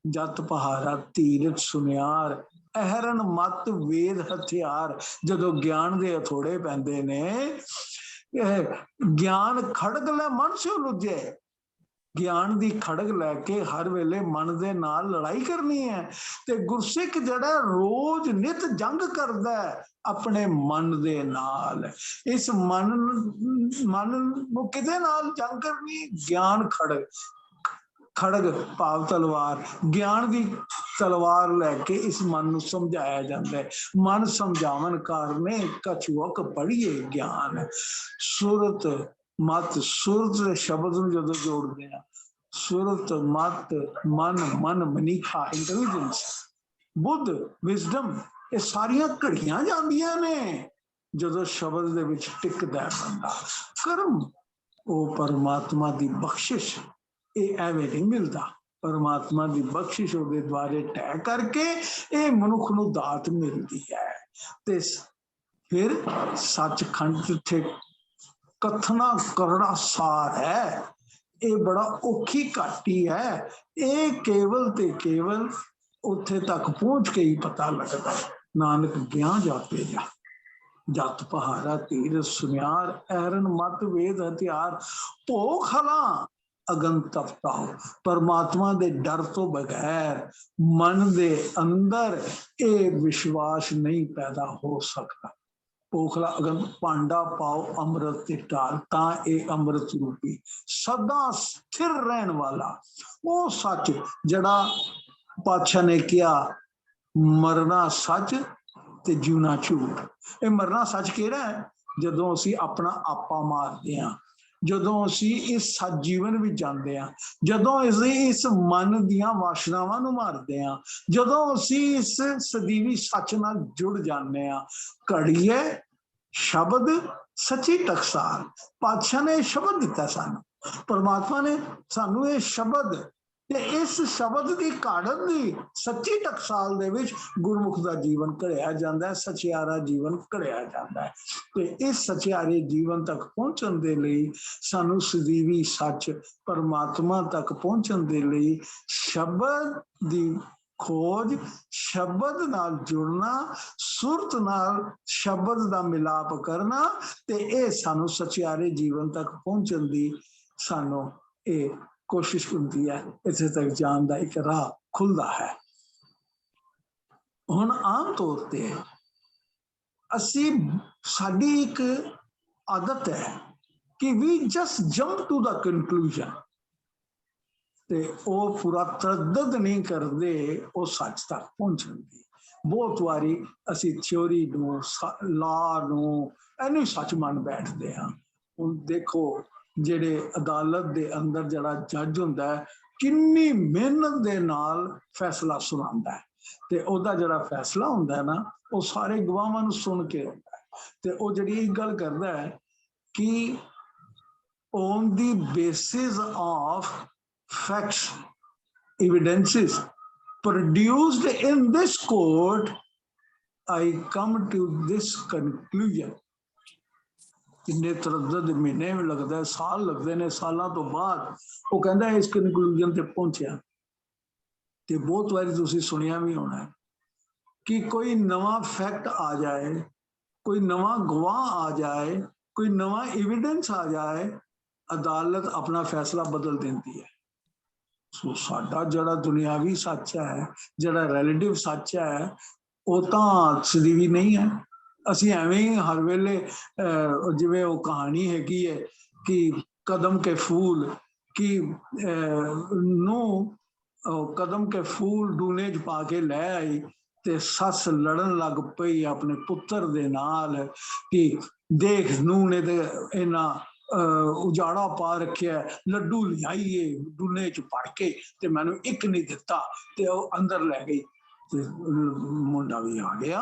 ਜਤ ਪਹਾਰਾ ਧੀਰਜ ਸੁਨਿਆਰ ਐਰਨ ਮਤ ਵੇਦ ਹਥਿਆਰ, ਜਦੋਂ ਗਿਆਨ ਦੇ ਹਥੋੜੇ ਪੈਂਦੇ ਨੇ। ਗਿਆਨ ਖੜਗ ਲੈ ਮਨ ਸਿਓ ਲੁਝੇ, ਗਿਆਨ ਦੀ ਖੜਗ ਲੈ ਕੇ ਹਰ ਵੇਲੇ ਮਨ ਦੇ ਨਾਲ ਲੜਾਈ ਕਰਨੀ ਹੈ। ਤੇ ਗੁਰਸਿੱਖ ਜਿਹੜਾ ਰੋਜ਼ ਨਿਤ ਜੰਗ ਕਰਦਾ ਹੈ ਆਪਣੇ ਮਨ ਦੇ ਨਾਲ। ਇਸ ਮਨ ਨੂੰ ਕਿਹਦੇ ਨਾਲ ਜੰਗ ਕਰਨੀ? ਗਿਆਨ ਖੜਗ, ਖੜਗ ਭਾਵ ਤਲਵਾਰ, ਗਿਆਨ ਦੀ ਤਲਵਾਰ ਲੈ ਕੇ ਇਸ ਮਨ ਨੂੰ ਸਮਝਾਇਆ ਜਾਂਦਾ ਹੈ। ਮਨ ਸਮਝਾਵਨ ਕਾਰਨੇ ਕਛੁਅਕ ਪੜੀਏ ਗਿਆਨ। ਸੁਰਤ ਮਤ, ਸੁਰਤ ਦੇ ਸ਼ਬਦ ਨੂੰ ਜਦੋਂ ਜੋੜਦੇ ਆ, ਸੁਰਤ ਮਤ ਮਨ, ਮਨ ਮਨੀਖਾ ਇੰਟੈਲੀਜੈਂਸ, ਬੁੱਧ ਵਿਜ਼ਡਮ, ਇਹ ਸਾਰੀਆਂ ਘੜੀਆਂ ਜਾਂਦੀਆਂ ਨੇ ਜਦੋਂ ਸ਼ਬਦ ਦੇ ਵਿੱਚ ਟਿਕਦਾ ਬੰਦਾ। ਕਰਮ ਉਹ ਪਰਮਾਤਮਾ ਦੀ ਬਖਸ਼ਿਸ਼, ਇਹ ਐਵੇਂ ਨਹੀਂ ਮਿਲਦਾ। ਪਰਮਾਤਮਾ ਦੀ ਬਖਸ਼ਿਸ਼ ਉਹਦੇ ਦੁਆਰੇ ਟਹਿ ਕਰਕੇ ਇਹ ਮਨੁੱਖ ਨੂੰ ਦਾਤ ਮਿਲਦੀ ਹੈ। ਤੇ ਫਿਰ ਸੱਚਖੰਡ ਜਿੱਥੇ ਕਥਨਾ ਕਰੜਾ ਸਾਰ ਹੈ, ਇਹ ਬੜਾ ਔਖੀ ਘਾਟੀ ਹੈ। ਇਹ ਕੇਵਲ ਤੇ ਕੇਵਲ ਉੱਥੇ ਤੱਕ ਪਹੁੰਚ ਕੇ ਹੀ ਪਤਾ ਲੱਗਦਾ। ਨਾਨਕ ਗਿਆ ਜਾਪੇ ਜਾ, ਜਤ ਪਹਾਰਾ ਧੀਰ ਸੁਨਿਆਰ ਐਰਨ ਮਤ ਵੇਦ ਹਥਿਆਰ, ਭੋਖ ਹਲਾ ਅਗਨ ਤਪਤਾਓ। ਪਰਮਾਤਮਾ ਦੇ ਡਰ ਤੋਂ ਬਗੈਰ ਮਨ ਦੇ ਅੰਦਰ ਇਹ ਵਿਸ਼ਵਾਸ ਨਹੀਂ ਪੈਦਾ ਹੋ ਸਕਦਾ। ਪੋਖਲਾ ਅਗਨ ਭਾਂਡਾ ਪਾਓ ਅੰਮ੍ਰਿਤ ਤੇ ਢਾਲ, ਤਾਂ ਇਹ ਅੰਮ੍ਰਿਤ ਰੂਪੀ ਸਦਾ ਸਥਿਰ ਰਹਿਣ ਵਾਲਾ ਉਹ ਸੱਚ, ਜਿਹੜਾ ਪਾਤਸ਼ਾਹ ਨੇ ਕਿਹਾ ਮਰਨਾ ਸੱਚ ਤੇ ਜਿਉਣਾ ਝੂਠ। ਇਹ ਮਰਨਾ ਸੱਚ ਕਿਹੜਾ ਹੈ? ਜਦੋਂ ਅਸੀਂ ਆਪਣਾ ਆਪਾ ਮਾਰਦੇ ਹਾਂ, ਜਦੋਂ ਅਸੀਂ ਇਸ ਸੱਚ ਜੀਵਨ ਵਿੱਚ ਜਾਂਦੇ ਹਾਂ, ਜਦੋਂ ਅਸੀਂ ਇਸ ਮਨ ਦੀਆਂ ਵਾਸ਼ਨਾਵਾਂ ਨੂੰ ਮਾਰਦੇ ਹਾਂ, ਜਦੋਂ ਅਸੀਂ ਇਸ ਸਦੀਵੀ ਸੱਚ ਨਾਲ ਜੁੜ ਜਾਂਦੇ ਹਾਂ। ਘੜੀਏ ਸ਼ਬਦ ਸੱਚੀ ਟਕਸਾਲ, ਪਾਤਸ਼ਾਹ ਨੇ ਸ਼ਬਦ ਦਿੱਤਾ ਸਾਨੂੰ, ਪਰਮਾਤਮਾ ਨੇ ਸਾਨੂੰ ਇਹ ਸ਼ਬਦ, ਤੇ ਇਸ ਸ਼ਬਦ ਦੀ ਕਾੜਤ ਦੀ ਸੱਚੀ ਟਕਸਾਲ ਦੇ ਵਿੱਚ ਗੁਰਮੁਖ ਦਾ ਜੀਵਨ ਘੜਿਆ ਜਾਂਦਾ ਹੈ, ਸਚਿਆਰਾ ਜੀਵਨ ਘੜਿਆ ਜਾਂਦਾ ਹੈ। ਤੇ ਇਸ ਸਚਿਆਰੇ ਜੀਵਨ ਤੱਕ ਪਹੁੰਚਣ ਦੇ ਲਈ ਸਾਨੂੰ ਸਦੀਵੀ ਸੱਚ ਪਰਮਾਤਮਾ ਤੱਕ ਪਹੁੰਚਣ ਦੇ ਲਈ ਸ਼ਬਦ ਦੀ ਖੋਜ, ਸ਼ਬਦ ਨਾਲ ਜੁੜਨਾ, ਸੁਰਤ ਨਾਲ ਸ਼ਬਦ ਦਾ ਮਿਲਾਪ ਕਰਨਾ, ਤੇ ਇਹ ਸਾਨੂੰ ਸਚਿਆਰੇ ਜੀਵਨ ਤੱਕ ਪਹੁੰਚਣ ਦੀ ਸਾਨੂੰ ਇਹ ਕੋਸ਼ਿਸ਼ ਹੁੰਦੀ ਹੈ। ਇੱਥੇ ਤੱਕ ਜਾਣ ਦਾ ਇੱਕ ਰਾਹ ਖੁੱਲਦਾ ਹੈ। ਹੁਣ ਆਮ ਤੌਰ ਤੇ ਅਸੀਂ, ਸਾਡੀ ਇੱਕ ਆਦਤ ਹੈ ਕਿ we just jump to the conclusion, ਤੇ ਉਹ ਪੂਰਾ ਤਰਦਦ ਨਹੀਂ ਕਰਦੇ ਉਹ ਸੱਚ ਤੱਕ ਪਹੁੰਚਣ ਦੀ। ਬਹੁਤ ਵਾਰੀ ਅਸੀਂ ਥਿਉਰੀ ਨੂੰ, ਲਾ ਨੂੰ ਇਹਨੂੰ ਸੱਚ ਮੰਨ ਬੈਠਦੇ ਹਾਂ। ਹੁਣ ਦੇਖੋ, ਜਿਹੜੇ ਅਦਾਲਤ ਦੇ ਅੰਦਰ ਜਿਹੜਾ ਜੱਜ ਹੁੰਦਾ ਹੈ, ਕਿੰਨੀ ਮਿਹਨਤ ਦੇ ਨਾਲ ਫੈਸਲਾ ਸੁਣਾਉਂਦਾ ਹੈ, ਤੇ ਉਹਦਾ ਜਿਹੜਾ ਫੈਸਲਾ ਹੁੰਦਾ ਹੈ ਨਾ, ਉਹ ਸਾਰੇ ਗਵਾਹਾਂ ਨੂੰ ਸੁਣ ਕੇ ਹੁੰਦਾ ਹੈ। ਤੇ ਉਹ ਜਿਹੜੀ ਇਹ ਗੱਲ ਕਰਦਾ ਹੈ ਕਿ on the basis of facts, evidences produced in this court, I come to this conclusion. ਕਿੰਨੇ ਤਰੱਦਦ ਮਹੀਨੇ ਵੀ ਲੱਗਦਾ, ਸਾਲ ਲੱਗਦੇ ਨੇ, ਸਾਲਾਂ ਤੋਂ ਬਾਅਦ ਉਹ ਕਹਿੰਦਾ ਇਸ ਕਨਕਲੂਜਨ ਤੇ ਪਹੁੰਚਿਆ। ਤੇ ਬਹੁਤ ਵਾਰੀ ਤੁਸੀਂ ਸੁਣਿਆ ਵੀ ਹੋਣਾ ਕਿ ਕੋਈ ਨਵਾਂ ਫੈਕਟ ਆ ਜਾਏ, ਕੋਈ ਨਵਾਂ ਗਵਾਹ ਆ ਜਾਏ, ਕੋਈ ਨਵਾਂ ਐਵੀਡੈਂਸ ਆ ਜਾਏ, ਅਦਾਲਤ ਆਪਣਾ ਫੈਸਲਾ ਬਦਲ ਦਿੰਦੀ ਹੈ। ਸੋ ਸਾਡਾ ਜਿਹੜਾ ਦੁਨਿਆਵੀ ਸੱਚ ਹੈ, ਜਿਹੜਾ ਰਿਲੇਟਿਵ ਸੱਚ ਹੈ, ਉਹ ਤਾਂ ਸਦੀਵੀ ਨਹੀਂ ਹੈ। ਅਸੀਂ ਐਵੇਂ ਹੀ ਹਰ ਵੇਲੇ ਜਿਵੇਂ ਉਹ ਕਹਾਣੀ ਹੈਗੀ ਹੈ ਕਿ ਕਦਮ ਕੇ ਫੂਲ ਕਿ ਨੂੰ ਕਦਮ ਕੇ ਫੂਲ ਡੂਨੇ 'ਚ ਪਾ ਕੇ ਲੈ ਆਈ, ਤੇ ਸੱਸ ਲੜਨ ਲੱਗ ਪਈ ਆਪਣੇ ਪੁੱਤਰ ਦੇ ਨਾਲ ਕਿ ਦੇਖ ਨੂੰਹ ਨੇ ਤੇ ਇਹਨਾਂ ਉਜਾੜਾ ਪਾ ਰੱਖਿਆ, ਲੱਡੂ ਲਿਆਈਏ ਡੂਨੇ 'ਚ ਭਰ ਕੇ, ਤੇ ਮੈਨੂੰ ਇੱਕ ਨਹੀਂ ਦਿੱਤਾ, ਤੇ ਉਹ ਅੰਦਰ ਲੈ ਗਈ। ਤੇ ਮੁੰਡਾ ਵੀ ਆ ਗਿਆ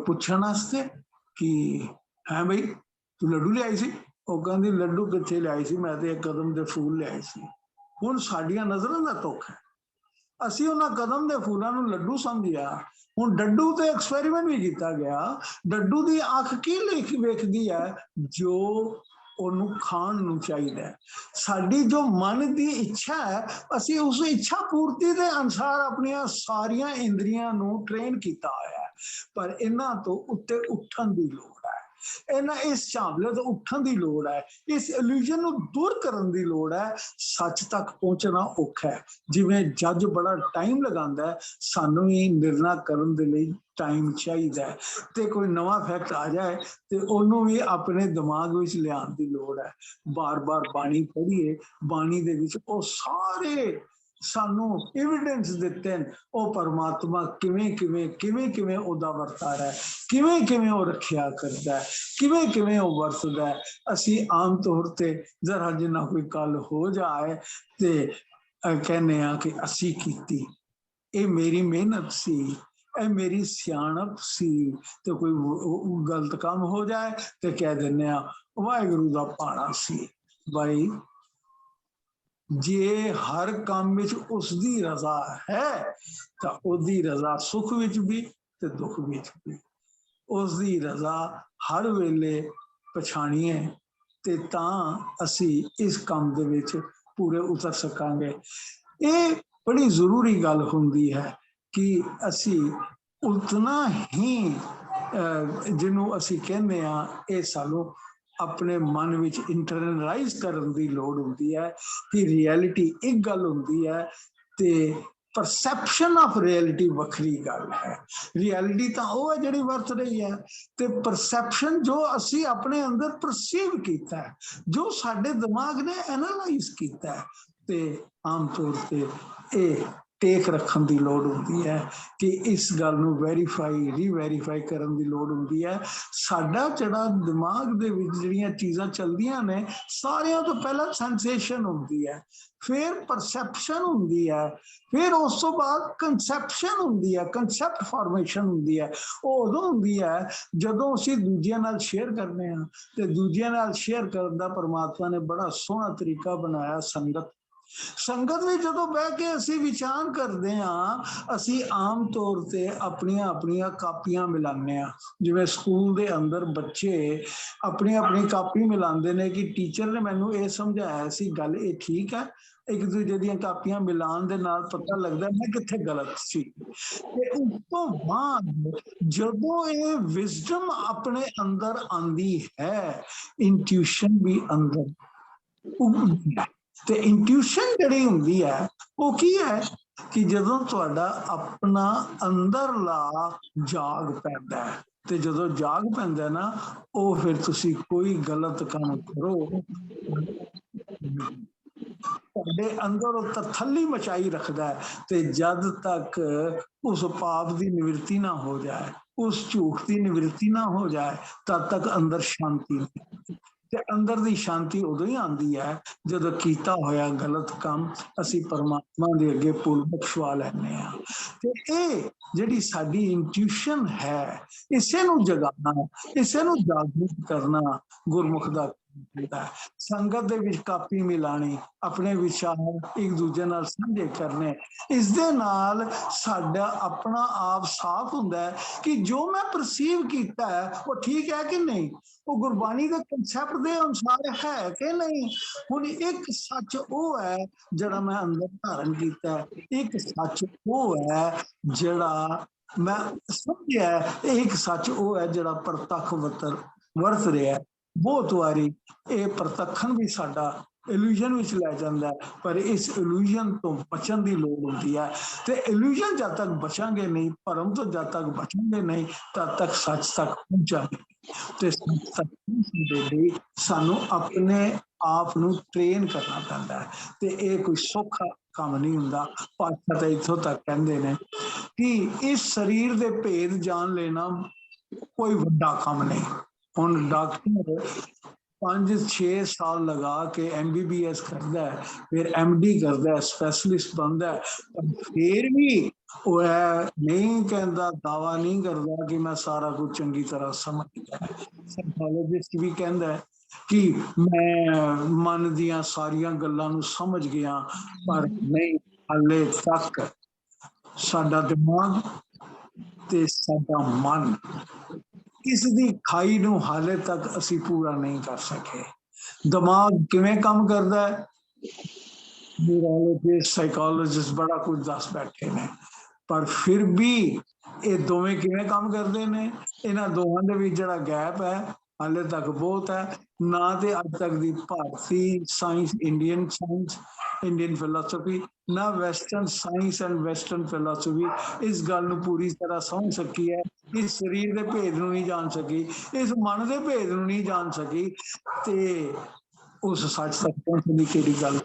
ਪੁੱਛਣ ਵਾਸਤੇ कि है बई तू लड्डू लियाई सी? ਉਹ ਕਹਿੰਦੀ ਲੱਡੂ ਕਿੱਥੇ ਲਿਆਈ ਸੀ, ਮੈਂ ਤੇ ਇੱਕ ਕਦਮ ਦੇ ਫੁੱਲ ਲਿਆਏ ਸੀ। ਹੁਣ ਸਾਡੀਆਂ ਨਜ਼ਰਾਂ ਦਾ ਤੁੱਖ ਹੈ, ਅਸੀਂ ਉਹਨਾਂ ਕਦਮ ਦੇ ਫੁੱਲਾਂ ਨੂੰ ਲੱਡੂ ਸਮਝਿਆ। ਹੁਣ ਡੱਡੂ ਤੇ ਐਕਸਪੈਰੀਮੈਂਟ ਵੀ ਕੀਤਾ ਗਿਆ। ਡੱਡੂ ਦੀ ਅੱਖ ਕੀ ਵੇਖਦੀ ਹੈ? ਜੋ ਉਹਨੂੰ ਖਾਣ ਨੂੰ ਚਾਹੀਦਾ ਹੈ। ਸਾਡੀ ਜੋ ਮਨ ਦੀ ਇੱਛਾ ਹੈ, ਅਸੀਂ ਉਸ ਇੱਛਾ ਪੂਰਤੀ ਦੇ ਅਨੁਸਾਰ ਆਪਣੀਆਂ ਸਾਰੀਆਂ ਇੰਦਰੀਆਂ ਨੂੰ ਟ੍ਰੇਨ ਕੀਤਾ ਹੋਇਆ ਹੈ। ਪਰ ਇਹਨਾਂ ਤੋਂ ਉੱਤੇ ਉੱਠਣ ਦੀ ਲੋੜ ਹੈ, ਇਹਨਾਂ ਇਸ ਝਾਂਵਲੇ ਤੋਂ ਉੱਠਣ ਦੀ ਲੋੜ ਹੈ, ਇਸ ਇਲੂਜ਼ਨ ਨੂੰ ਦੂਰ ਕਰਨ ਦੀ ਲੋੜ ਹੈ। ਸੱਚ ਤੱਕ ਪਹੁੰਚਣਾ ਔਖਾ ਹੈ। ਜਿਵੇਂ ਜੱਜ ਬੜਾ ਟਾਈਮ ਲਗਾਉਂਦਾ ਹੈ, ਸਾਨੂੰ ਵੀ ਨਿਰਣਾ ਕਰਨ ਦੇ ਲਈ ਟਾਈਮ ਚਾਹੀਦਾ ਹੈ। ਤੇ ਕੋਈ ਨਵਾਂ ਫੈਕਟ ਆ ਜਾਏ ਤੇ ਉਹਨੂੰ ਵੀ ਆਪਣੇ ਦਿਮਾਗ ਵਿੱਚ ਲਿਆਉਣ ਦੀ ਲੋੜ ਹੈ। ਬਾਰ-ਬਾਰ ਬਾਣੀ ਪੜ੍ਹੀਏ, ਬਾਣੀ ਦੇ ਵਿੱਚ ਉਹ ਸਾਰੇ ਸਾਨੂੰ ਐਵੀਡੈਂਸ ਦਿੱਤੇ ਨੇ, ਉਹ ਪਰਮਾਤਮਾ ਕਿਵੇਂ ਉਹਦਾ ਵਰਤਾਰਾ ਹੈ, ਕਿਵੇਂ ਉਹ ਰੱਖਿਆ ਕਰਦਾ ਹੈ, ਕਿਵੇਂ ਉਹ ਵਰਤਦਾ ਹੈ। ਅਸੀਂ ਆਮ ਤੌਰ ਤੇ ਜ਼ਰਾ ਜਿੰਨਾ ਕੋਈ ਗੱਲ ਹੋ ਜਾਏ ਤੇ ਕਹਿੰਦੇ ਆ ਕਿ ਅਸੀਂ ਕੀਤੀ, ਇਹ ਮੇਰੀ ਮਿਹਨਤ ਸੀ, ਇਹ ਮੇਰੀ ਸਿਆਣਪ ਸੀ। ਤੇ ਕੋਈ ਗਲਤ ਕੰਮ ਹੋ ਜਾਏ ਤੇ ਕਹਿ ਦਿੰਦੇ ਆ ਵਾਹਿਗੁਰੂ ਦਾ ਭਾਣਾ ਸੀ। ਭਾਈ ਜੇ ਹਰ ਕੰਮ ਵਿੱਚ ਉਸਦੀ ਰਜ਼ਾ ਹੈ ਤਾਂ ਉਹਦੀ ਰਜ਼ਾ ਸੁੱਖ ਵਿੱਚ ਵੀ ਤੇ ਦੁੱਖ ਵਿੱਚ ਵੀ। ਉਸਦੀ ਰਜ਼ਾ ਹਰ ਵੇਲੇ ਪਛਾਣੀਏ ਤੇ ਤਾਂ ਅਸੀਂ ਇਸ ਕੰਮ ਦੇ ਵਿੱਚ ਪੂਰੇ ਉਤਰ ਸਕਾਂਗੇ। ਇਹ ਬੜੀ ਜ਼ਰੂਰੀ ਗੱਲ ਹੁੰਦੀ ਹੈ ਕਿ ਅਸੀਂ ਉਤਨਾ ਹੀ ਜਿਹਨੂੰ ਅਸੀਂ ਕਹਿੰਦੇ ਆ, ਇਹ ਸਾਨੂੰ ਆਪਣੇ ਮਨ ਵਿੱਚ ਇੰਟਰਨਲਾਈਜ਼ ਕਰਨ ਦੀ ਲੋੜ ਹੁੰਦੀ ਹੈ ਕਿ ਰਿਐਲਿਟੀ ਇੱਕ ਗੱਲ ਹੁੰਦੀ ਹੈ ਤੇ ਪਰਸੈਪਸ਼ਨ ਆਫ ਰਿਐਲਿਟੀ ਵੱਖਰੀ ਗੱਲ ਹੈ। ਰਿਐਲਿਟੀ ਤਾਂ ਉਹ ਹੈ ਜਿਹੜੀ ਵਰਤ ਰਹੀ ਹੈ, ਤੇ ਪਰਸੈਪਸ਼ਨ ਜੋ ਅਸੀਂ ਆਪਣੇ ਅੰਦਰ ਪਰਸੀਵ ਕੀਤਾ ਹੈ, ਜੋ ਸਾਡੇ ਦਿਮਾਗ ਨੇ ਐਨਾਲਾਈਜ਼ ਕੀਤਾ ਹੈ, ਤੇ ਆਮ ਤੌਰ ਤੇ ਇਹ ਟੇਕ ਰੱਖਣ ਦੀ ਲੋੜ ਹੁੰਦੀ ਹੈ ਕਿ ਇਸ ਗੱਲ ਨੂੰ ਵੈਰੀਫਾਈ ਰੀਵੈਰੀਫਾਈ ਕਰਨ ਦੀ ਲੋੜ ਹੁੰਦੀ ਹੈ। ਸਾਡਾ ਜਿਹੜਾ ਦਿਮਾਗ ਦੇ ਵਿੱਚ ਜਿਹੜੀਆਂ ਚੀਜ਼ਾਂ ਚੱਲਦੀਆਂ ਨੇ, ਸਾਰਿਆਂ ਤੋਂ ਪਹਿਲਾਂ ਸੈਂਸੇਸ਼ਨ ਹੁੰਦੀ ਹੈ, ਫਿਰ ਪਰਸੈਪਸ਼ਨ ਹੁੰਦੀ ਹੈ, ਫਿਰ ਉਸ ਤੋਂ ਬਾਅਦ ਕੰਸੈਪਸ਼ਨ ਹੁੰਦੀ ਹੈ, ਕੰਸੈਪਟ ਫਾਰਮੇਸ਼ਨ ਹੁੰਦੀ ਹੈ। ਉਹ ਉਦੋਂ ਹੁੰਦੀ ਹੈ ਜਦੋਂ ਅਸੀਂ ਦੂਜਿਆਂ ਨਾਲ ਸ਼ੇਅਰ ਕਰਨੇ ਆ, ਤੇ ਦੂਜਿਆਂ ਨਾਲ ਸ਼ੇਅਰ ਕਰਨ ਦਾ ਪਰਮਾਤਮਾ ਨੇ ਬੜਾ ਸੋਹਣਾ ਤਰੀਕਾ ਬਣਾਇਆ, ਸੰਗਤ ਵਿੱਚ ਜਦੋਂ ਬਹਿ ਕੇ ਅਸੀਂ ਵਿਚਾਰ ਕਰਦੇ ਹਾਂ, ਅਸੀਂ ਆਮ ਤੌਰ ਤੇ ਆਪਣੀਆਂ ਕਾਪੀਆਂ ਮਿਲਾਉਂਦੇ ਹਾਂ। ਜਿਵੇਂ ਸਕੂਲ ਦੇ ਅੰਦਰ ਬੱਚੇ ਆਪਣੀ ਕਾਪੀ ਮਿਲਾਉਂਦੇ ਨੇ ਕਿ ਟੀਚਰ ਨੇ ਮੈਨੂੰ ਇਹ ਸਮਝਾਇਆ ਸੀ, ਗੱਲ ਇਹ ਠੀਕ ਹੈ। ਇੱਕ ਦੂਜੇ ਦੀਆਂ ਕਾਪੀਆਂ ਮਿਲਾਉਣ ਦੇ ਨਾਲ ਪਤਾ ਲੱਗਦਾ ਮੈਂ ਕਿੱਥੇ ਗਲਤ ਸੀ। ਤੇ ਉਸ ਤੋਂ ਬਾਅਦ ਜਦੋਂ ਇਹ ਵਿਜ਼ਡਮ ਆਪਣੇ ਅੰਦਰ ਆਉਂਦੀ ਹੈ, ਇੰਟਿਊਸ਼ਨ ਵੀ ਅੰਦਰ ਉੱਗਦੀ ਹੈ। ਤੇ ਇੰਟਿਊਸ਼ਨ ਜਿਹੜੀ ਹੁੰਦੀ ਹੈ ਉਹ ਕੀ ਹੈ ਕਿ ਜਦੋਂ ਤੁਹਾਡਾ ਆਪਣਾ ਅੰਦਰਲਾ ਜਾਗ ਪੈਂਦਾ ਹੈ, ਤੇ ਜਦੋਂ ਜਾਗ ਪੈਂਦਾ ਨਾ, ਉਹ ਫਿਰ ਤੁਸੀਂ ਕੋਈ ਗਲਤ ਕੰਮ ਕਰੋ, ਤੁਹਾਡੇ ਅੰਦਰ ਉਹ ਤਸੱਲੀ ਮਚਾਈ ਰੱਖਦਾ ਹੈ। ਤੇ ਜਦ ਤੱਕ ਉਸ ਪਾਪ ਦੀ ਨਿਵਰਤੀ ਨਾ ਹੋ ਜਾਏ, ਉਸ ਝੂਠ ਦੀ ਨਿਵਰਤੀ ਨਾ ਹੋ ਜਾਏ, ਤਦ ਤੱਕ ਅੰਦਰ ਸ਼ਾਂਤੀ ਨਹੀਂ। ਤੇ ਅੰਦਰ ਦੀ ਸ਼ਾਂਤੀ ਉਦੋਂ ਹੀ ਆਉਂਦੀ ਹੈ ਜਦੋਂ ਕੀਤਾ ਹੋਇਆ ਗਲਤ ਕੰਮ ਅਸੀਂ ਪਰਮਾਤਮਾ ਦੇ ਅੱਗੇ ਭੁੱਲ ਬਖਸ਼ਵਾ ਲੈਂਦੇ ਹਾਂ। ਤੇ ਇਹ ਜਿਹੜੀ ਸਾਡੀ ਇੰਟਿਊਸ਼ਨ ਹੈ, ਇਸੇ ਨੂੰ ਜਗਾਉਣਾ, ਇਸੇ ਨੂੰ ਜਾਗਰੂਕ ਕਰਨਾ ਗੁਰਮੁਖ ਦਾ ਹੁੰਦਾ ਹੈ। ਸੰਗਤ ਦੇ ਵਿੱਚ ਕਾਪੀ ਮਿਲਾਣੀ, ਆਪਣੇ ਵਿਚਾਰ ਇੱਕ ਦੂਜੇ ਨਾਲ ਸਾਂਝੇ ਕਰਨੇ, ਇਸ ਦੇ ਨਾਲ ਸਾਡਾ ਆਪਣਾ ਆਪ ਸਾਫ਼ ਹੁੰਦਾ ਹੈ ਕਿ ਜੋ ਮੈਂ ਪਰਸੀਵ ਕੀਤਾ ਹੈ ਉਹ ਠੀਕ ਹੈ ਕਿ ਨਹੀਂ, ਉਹ ਗੁਰਬਾਣੀ ਦੇ ਕਨਸੈਪਟ ਦੇ ਅਨੁਸਾਰ ਹੈ ਕਿ ਨਹੀਂ। ਹੁਣ ਇੱਕ ਸੱਚ ਉਹ ਹੈ ਜਿਹੜਾ ਮੈਂ ਅੰਦਰ ਧਾਰਨ ਕੀਤਾ, ਇੱਕ ਸੱਚ ਉਹ ਹੈ ਜਿਹੜਾ ਮੈਂ ਸਮਝਿਆ, ਇੱਕ ਸੱਚ ਉਹ ਹੈ ਜਿਹੜਾ ਪ੍ਰਤੱਖ ਵਰਤ ਰਿਹਾ। ਬਹੁਤ ਵਾਰੀ ਇਹ ਪ੍ਰਤੱਖਣ ਵੀ ਸਾਡਾ ਇਲੂਜ਼ਨ ਵਿੱਚ ਲੈ ਜਾਂਦਾ ਹੈ, ਪਰ ਇਸ ਇਲੂਜ਼ਨ ਤੋਂ ਬਚਣ ਦੀ ਲੋੜ ਹੁੰਦੀ ਹੈ। ਤੇ ਇਲੂਜ਼ਨ ਜਦ ਤੱਕ ਬਚਾਂਗੇ ਨਹੀਂ, ਭਰਮ ਤੋਂ ਜਦ ਤੱਕ ਬਚਾਂਗੇ ਨਹੀਂ, ਤਦ ਤੱਕ ਸੱਚ ਤੱਕ ਪਹੁੰਚਾਂਗੇ। ਤੇ ਸੱਚ ਤੱਕ ਪਹੁੰਚਣ ਦੇ ਲਈ ਸਾਨੂੰ ਆਪਣੇ ਆਪ ਨੂੰ ਟ੍ਰੇਨ ਕਰਨਾ ਪੈਂਦਾ ਹੈ, ਤੇ ਇਹ ਕੋਈ ਸੌਖਾ ਕੰਮ ਨਹੀਂ ਹੁੰਦਾ। ਪਾਤਸ਼ਾਹ ਤਾਂ ਇੱਥੋਂ ਤੱਕ ਕਹਿੰਦੇ ਨੇ ਕਿ ਇਸ ਸਰੀਰ ਦੇ ਭੇਦ ਜਾਣ ਲੈਣਾ ਕੋਈ ਵੱਡਾ ਕੰਮ ਨਹੀਂ। ਹੁਣ ਡਾਕਟਰ 5-6 ਸਾਲ ਲਗਾ ਕੇ MBBS ਕਰਦਾ ਹੈ, ਫਿਰ MD ਕਰਦਾ ਹੈ, ਸਪੈਸ਼ਲਿਸਟ ਬਣਦਾ ਹੈ, ਪਰ ਫਿਰ ਵੀ ਉਹ ਇਹ ਨਹੀਂ ਕਹਿੰਦਾ, ਦਾਵਾ ਨਹੀਂ ਕਰਦਾ ਕਿ ਮੈਂ ਸਾਰਾ ਕੁਝ ਚੰਗੀ ਤਰ੍ਹਾਂ ਸਮਝ ਗਿਆ। ਸਾਈਕੋਲੋਜਿਸਟ ਵੀ ਕਹਿੰਦਾ ਹੈ ਕਿ ਮੈਂ ਮਨ ਦੀਆਂ ਸਾਰੀਆਂ ਗੱਲਾਂ ਨੂੰ ਸਮਝ ਗਿਆ, ਪਰ ਨਹੀਂ, ਹਾਲੇ ਤੱਕ ਸਾਡਾ ਦਿਮਾਗ ਤੇ ਸਾਡਾ ਮਨ, ਇਸ ਦੀ ਖਾਈ ਨੂੰ ਹਾਲੇ ਤੱਕ ਅਸੀਂ ਪੂਰਾ ਨਹੀਂ ਕਰ ਸਕੇ। ਦਿਮਾਗ ਕਿਵੇਂ ਕੰਮ ਕਰਦਾ ਹੈ, ਨਿਊਰੋਲੋਜਿਸਟ, ਸਾਈਕੋਲੋਜਿਸਟ ਬੜਾ ਕੁਝ ਦੱਸ ਬੈਠੇ ਨੇ, ਪਰ ਫਿਰ ਵੀ ਇਹ ਦੋਵੇਂ ਕਿਵੇਂ ਕੰਮ ਕਰਦੇ ਨੇ, ਇਹਨਾਂ ਦੋਵਾਂ ਦੇ ਵਿੱਚ ਜਿਹੜਾ ਗੈਪ ਹੈ ਹਾਲੇ ਤੱਕ ਬਹੁਤ ਹੈ। ਨਾ ਤੇ ਅੱਜ ਤੱਕ ਦੀ ਭਾਰਤੀ science, Indian science, Indian philosophy, ਨਾ western science and western philosophy ਇਸ ਗੱਲ ਨੂੰ ਪੂਰੀ ਤਰ੍ਹਾਂ ਸਮਝ ਸਕੀ ਹੈ। ਇਸ ਸਰੀਰ ਦੇ ਭੇਦ ਨੂੰ ਨਹੀਂ ਜਾਣ ਸਕੀ, ਇਸ ਮਨ ਦੇ ਭੇਦ ਨੂੰ ਨਹੀਂ ਜਾਣ ਸਕੀ, ਤੇ ਉਸ ਸੱਚ ਤੱਕ ਪਹੁੰਚਣ ਦੀ ਕਿਹੜੀ ਗੱਲ।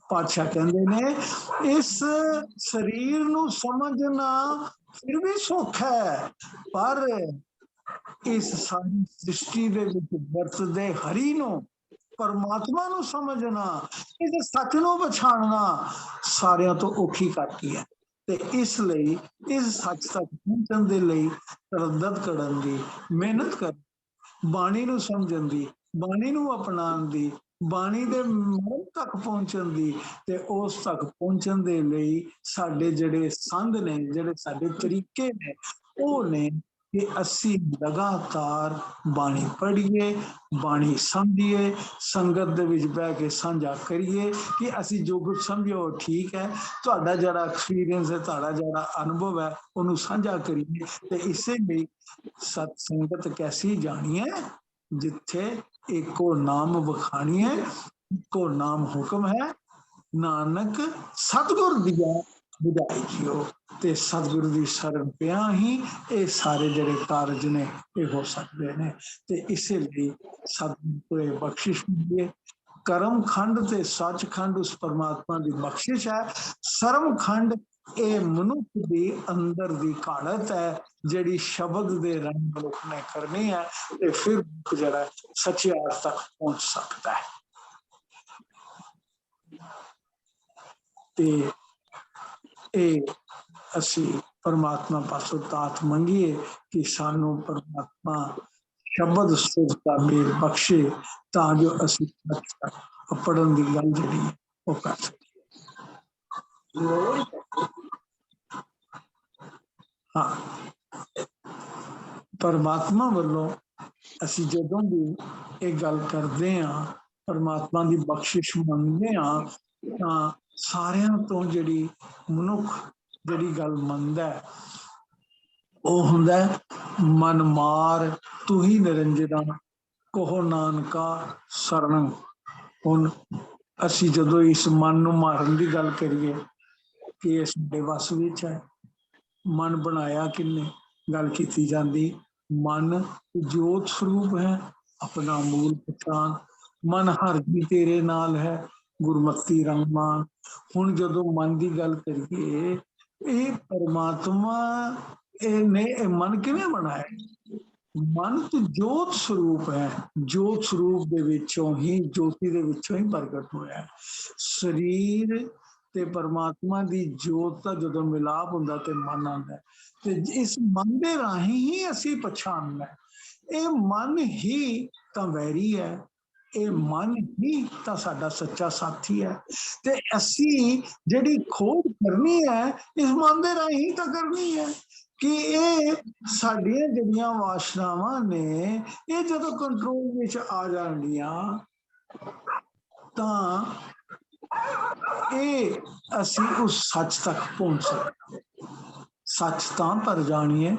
ਪਾਤਸ਼ਾਹ ਕਹਿੰਦੇ ਨੇ ਇਸ ਸਰੀਰ ਨੂੰ ਸਮਝਣਾ ਫਿਰ ਵੀ ਸੌਖਾ ਹੈ, ਪਰ ਇਸ ਸਾਰੀ ਸ੍ਰਿਸ਼ਟੀ ਦੇ ਵਿੱਚ ਵਰਤਦੇ ਹਰੀ ਨੂੰ, ਪਰਮਾਤਮਾ ਨੂੰ ਸਮਝਣਾ, ਇਸ ਸੱਚ ਨੂੰ ਪਛਾਣਨਾ ਸਾਰਿਆਂ ਤੋਂ ਔਖੀ ਕਰਤੀ ਹੈ। ਤੇ ਇਸ ਲਈ ਇਸ ਸੱਚ ਤੱਕ ਪਹੁੰਚਣ ਦੇ ਲਈ ਤਰੱਦਦ ਕਰਨ ਦੀ, ਮਿਹਨਤ ਕਰ, ਬਾਣੀ ਨੂੰ ਸਮਝਣ ਦੀ, ਬਾਣੀ ਨੂੰ ਅਪਣਾਉਣ ਦੀ, ਬਾਣੀ ਦੇ ਮਨ ਤੱਕ ਪਹੁੰਚਣ ਦੀ, ਤੇ ਉਸ ਤੱਕ ਪਹੁੰਚਣ ਦੇ ਲਈ ਸਾਡੇ ਜਿਹੜੇ ਸੰਦ ਨੇ, ਜਿਹੜੇ ਸਾਡੇ ਤਰੀਕੇ ਨੇ, ਉਹ ਨੇ ਕਿ ਅਸੀਂ ਲਗਾਤਾਰ ਬਾਣੀ ਪੜ੍ਹੀਏ, ਬਾਣੀ ਸਮਝੀਏ, ਸੰਗਤ ਦੇ ਵਿੱਚ ਬਹਿ ਕੇ ਸਾਂਝਾ ਕਰੀਏ ਕਿ ਅਸੀਂ ਜੋ ਕੁਝ ਸਮਝਿਓ ਠੀਕ ਹੈ, ਤੁਹਾਡਾ ਜਿਹੜਾ ਐਕਸਪੀਰੀਅੰਸ ਹੈ, ਤੁਹਾਡਾ ਜਿਹੜਾ ਅਨੁਭਵ ਹੈ, ਉਹਨੂੰ ਸਾਂਝਾ ਕਰੀਏ। ਤੇ ਇਸੇ ਲਈ ਸਤ ਸੰਗਤ ਕੈਸੀ ਜਾਣੀ ਹੈ, ਜਿੱਥੇ ਏਕੋ ਨਾਮ ਵਖਾਣੀ ਹੈ, ਇੱਕੋ ਨਾਮ ਹੁਕਮ ਹੈ, ਨਾਨਕ ਸਤਿਗੁਰ ਦੀਆ ਬੁਝਾਈ ਜੀਓ। ਤੇ ਸਤਿਗੁਰੂ ਦੀ ਸ਼ਰਨ ਪਿਆ ਹੀ ਇਹ ਸਾਰੇ ਜਿਹੜੇ ਕਾਰਜ ਨੇ ਇਹ ਹੋ ਸਕਦੇ ਨੇ। ਤੇ ਇਸੇ ਲਈ ਸਤਿਗੁਰੂ ਤੋਂ ਬਖਸ਼ਿਸ਼ ਮਿਲੀਏ। ਕਰਮ ਖੰਡ ਤੇ ਸੱਚਖੰਡ ਉਸ ਪਰਮਾਤਮਾ ਦੀ ਬਖਸ਼ਿਸ਼ ਹੈ। ਸਰਮ ਖੰਡ ਇਹ ਮਨੁੱਖ ਦੀ ਅੰਦਰ ਦੀ ਘਾੜਤ ਹੈ, ਜਿਹੜੀ ਸ਼ਬਦ ਦੇ ਰੰਗ ਮਨੁੱਖ ਨੇ ਕਰਨੀ ਹੈ, ਤੇ ਫਿਰ ਜਿਹੜਾ ਸੱਚੇ ਅਰਥ ਤੱਕ ਪਹੁੰਚ ਸਕਦਾ ਹੈ। ਤੇ ਇਹ ਅਸੀਂ ਪਰਮਾਤਮਾ ਪਾਸੋਂ ਤਾਤ ਮੰਗੀਏ ਕਿ ਸਾਨੂੰ ਪਰਮਾਤਮਾ ਸ਼ਬਦ ਸੁਰਤਾ ਮੇਲ ਬਖਸ਼ੇ, ਤਾਂ ਜੋ ਅਸੀਂ ਪੜ੍ਹਨ ਦੀ ਗੱਲ ਜਿਹੜੀ ਉਹ ਕਰ ਸਕੀਏ। ਹਾਂ, ਪਰਮਾਤਮਾ ਵੱਲੋਂ ਅਸੀਂ ਜਦੋਂ ਵੀ ਇਹ ਗੱਲ ਕਰਦੇ ਹਾਂ, ਪਰਮਾਤਮਾ ਦੀ ਬਖਸ਼ਿਸ਼ ਮੰਗਦੇ ਹਾਂ, ਤਾਂ ਸਾਰਿਆਂ ਤੋਂ ਜਿਹੜੀ ਮਨੁੱਖ ਜਿਹੜੀ ਗੱਲ ਮੰਨਦਾ ਉਹ ਹੁੰਦਾ ਮਨ ਮਾਰ ਤੂੰ ਹੀ ਨਿਰੰਜਨਾ, ਕਹੋ ਨਾਨਕਾ ਸਰਣ। ਹੁਣ ਅਸੀਂ ਜਦੋਂ ਇਸ ਮਨ ਨੂੰ ਮਾਰਨ ਦੀ ਗੱਲ ਕਰੀਏ ਕਿ ਇਹ ਸਾਡੇ ਵੱਸ ਵਿੱਚ ਹੈ, ਮਨ ਬਣਾਇਆ ਕਿੰਨੇ, ਗੱਲ ਕੀਤੀ ਜਾਂਦੀ ਮਨ ਜੋਤ ਸਰੂਪ ਹੈ, ਆਪਣਾ ਮੂਲ ਪਛਾਣ, ਮਨ ਹਰ ਜੀ ਤੇਰੇ ਨਾਲ ਹੈ, ਗੁਰਮਤੀ ਰੰਗਮਾਨ। ਹੁਣ ਜਦੋਂ ਮਨ ਦੀ ਗੱਲ ਕਰੀਏ, ਇਹ ਪਰਮਾਤਮਾ ਇਹ ਮਨ ਕਿਵੇਂ ਬਣਾਇਆ? ਮਨ ਤੇ ਜੋਤ ਸਰੂਪ ਹੈ, ਜੋਤ ਸਰੂਪ ਦੇ ਵਿੱਚੋਂ ਹੀ, ਜੋਤੀ ਦੇ ਵਿੱਚੋਂ ਹੀ ਪ੍ਰਗਟ ਹੋਇਆ। ਸਰੀਰ ਤੇ ਪਰਮਾਤਮਾ ਦੀ ਜੋਤ ਦਾ ਜਦੋਂ ਮਿਲਾਪ ਹੁੰਦਾ ਤੇ ਮਨ ਆਉਂਦਾ, ਤੇ ਇਸ ਮਨ ਦੇ ਰਾਹੀਂ ਹੀ ਅਸੀਂ ਪਛਾਣਨਾ। ਇਹ ਮਨ ਹੀ ਤਾਂ ਵੈਰੀ ਹੈ, ਇਹ ਮਨ ਹੀ ਤਾਂ ਸਾਡਾ ਸੱਚਾ ਸਾਥੀ ਹੈ। ਤੇ ਅਸੀਂ ਜਿਹੜੀ ਖੋਜ ਕਰਨੀ ਹੈ ਇਸ ਮਨ ਦੇ ਰਾਹੀਂ ਤਾਂ ਕਰਨੀ ਹੈ ਕਿ ਇਹ ਸਾਡੀਆਂ ਜਿਹੜੀਆਂ ਵਾਸ਼ਨਾਵਾਂ ਨੇ ਇਹ ਜਦੋਂ ਕੰਟਰੋਲ ਵਿੱਚ ਆ ਜਾਣਗੀਆਂ ਤਾਂ ਇਹ ਅਸੀਂ ਉਸ ਸੱਚ ਤੱਕ ਪਹੁੰਚ ਸਕਦੇ। ਸੱਚ ਤਾਂ ਪਰ ਜਾਣੀਏ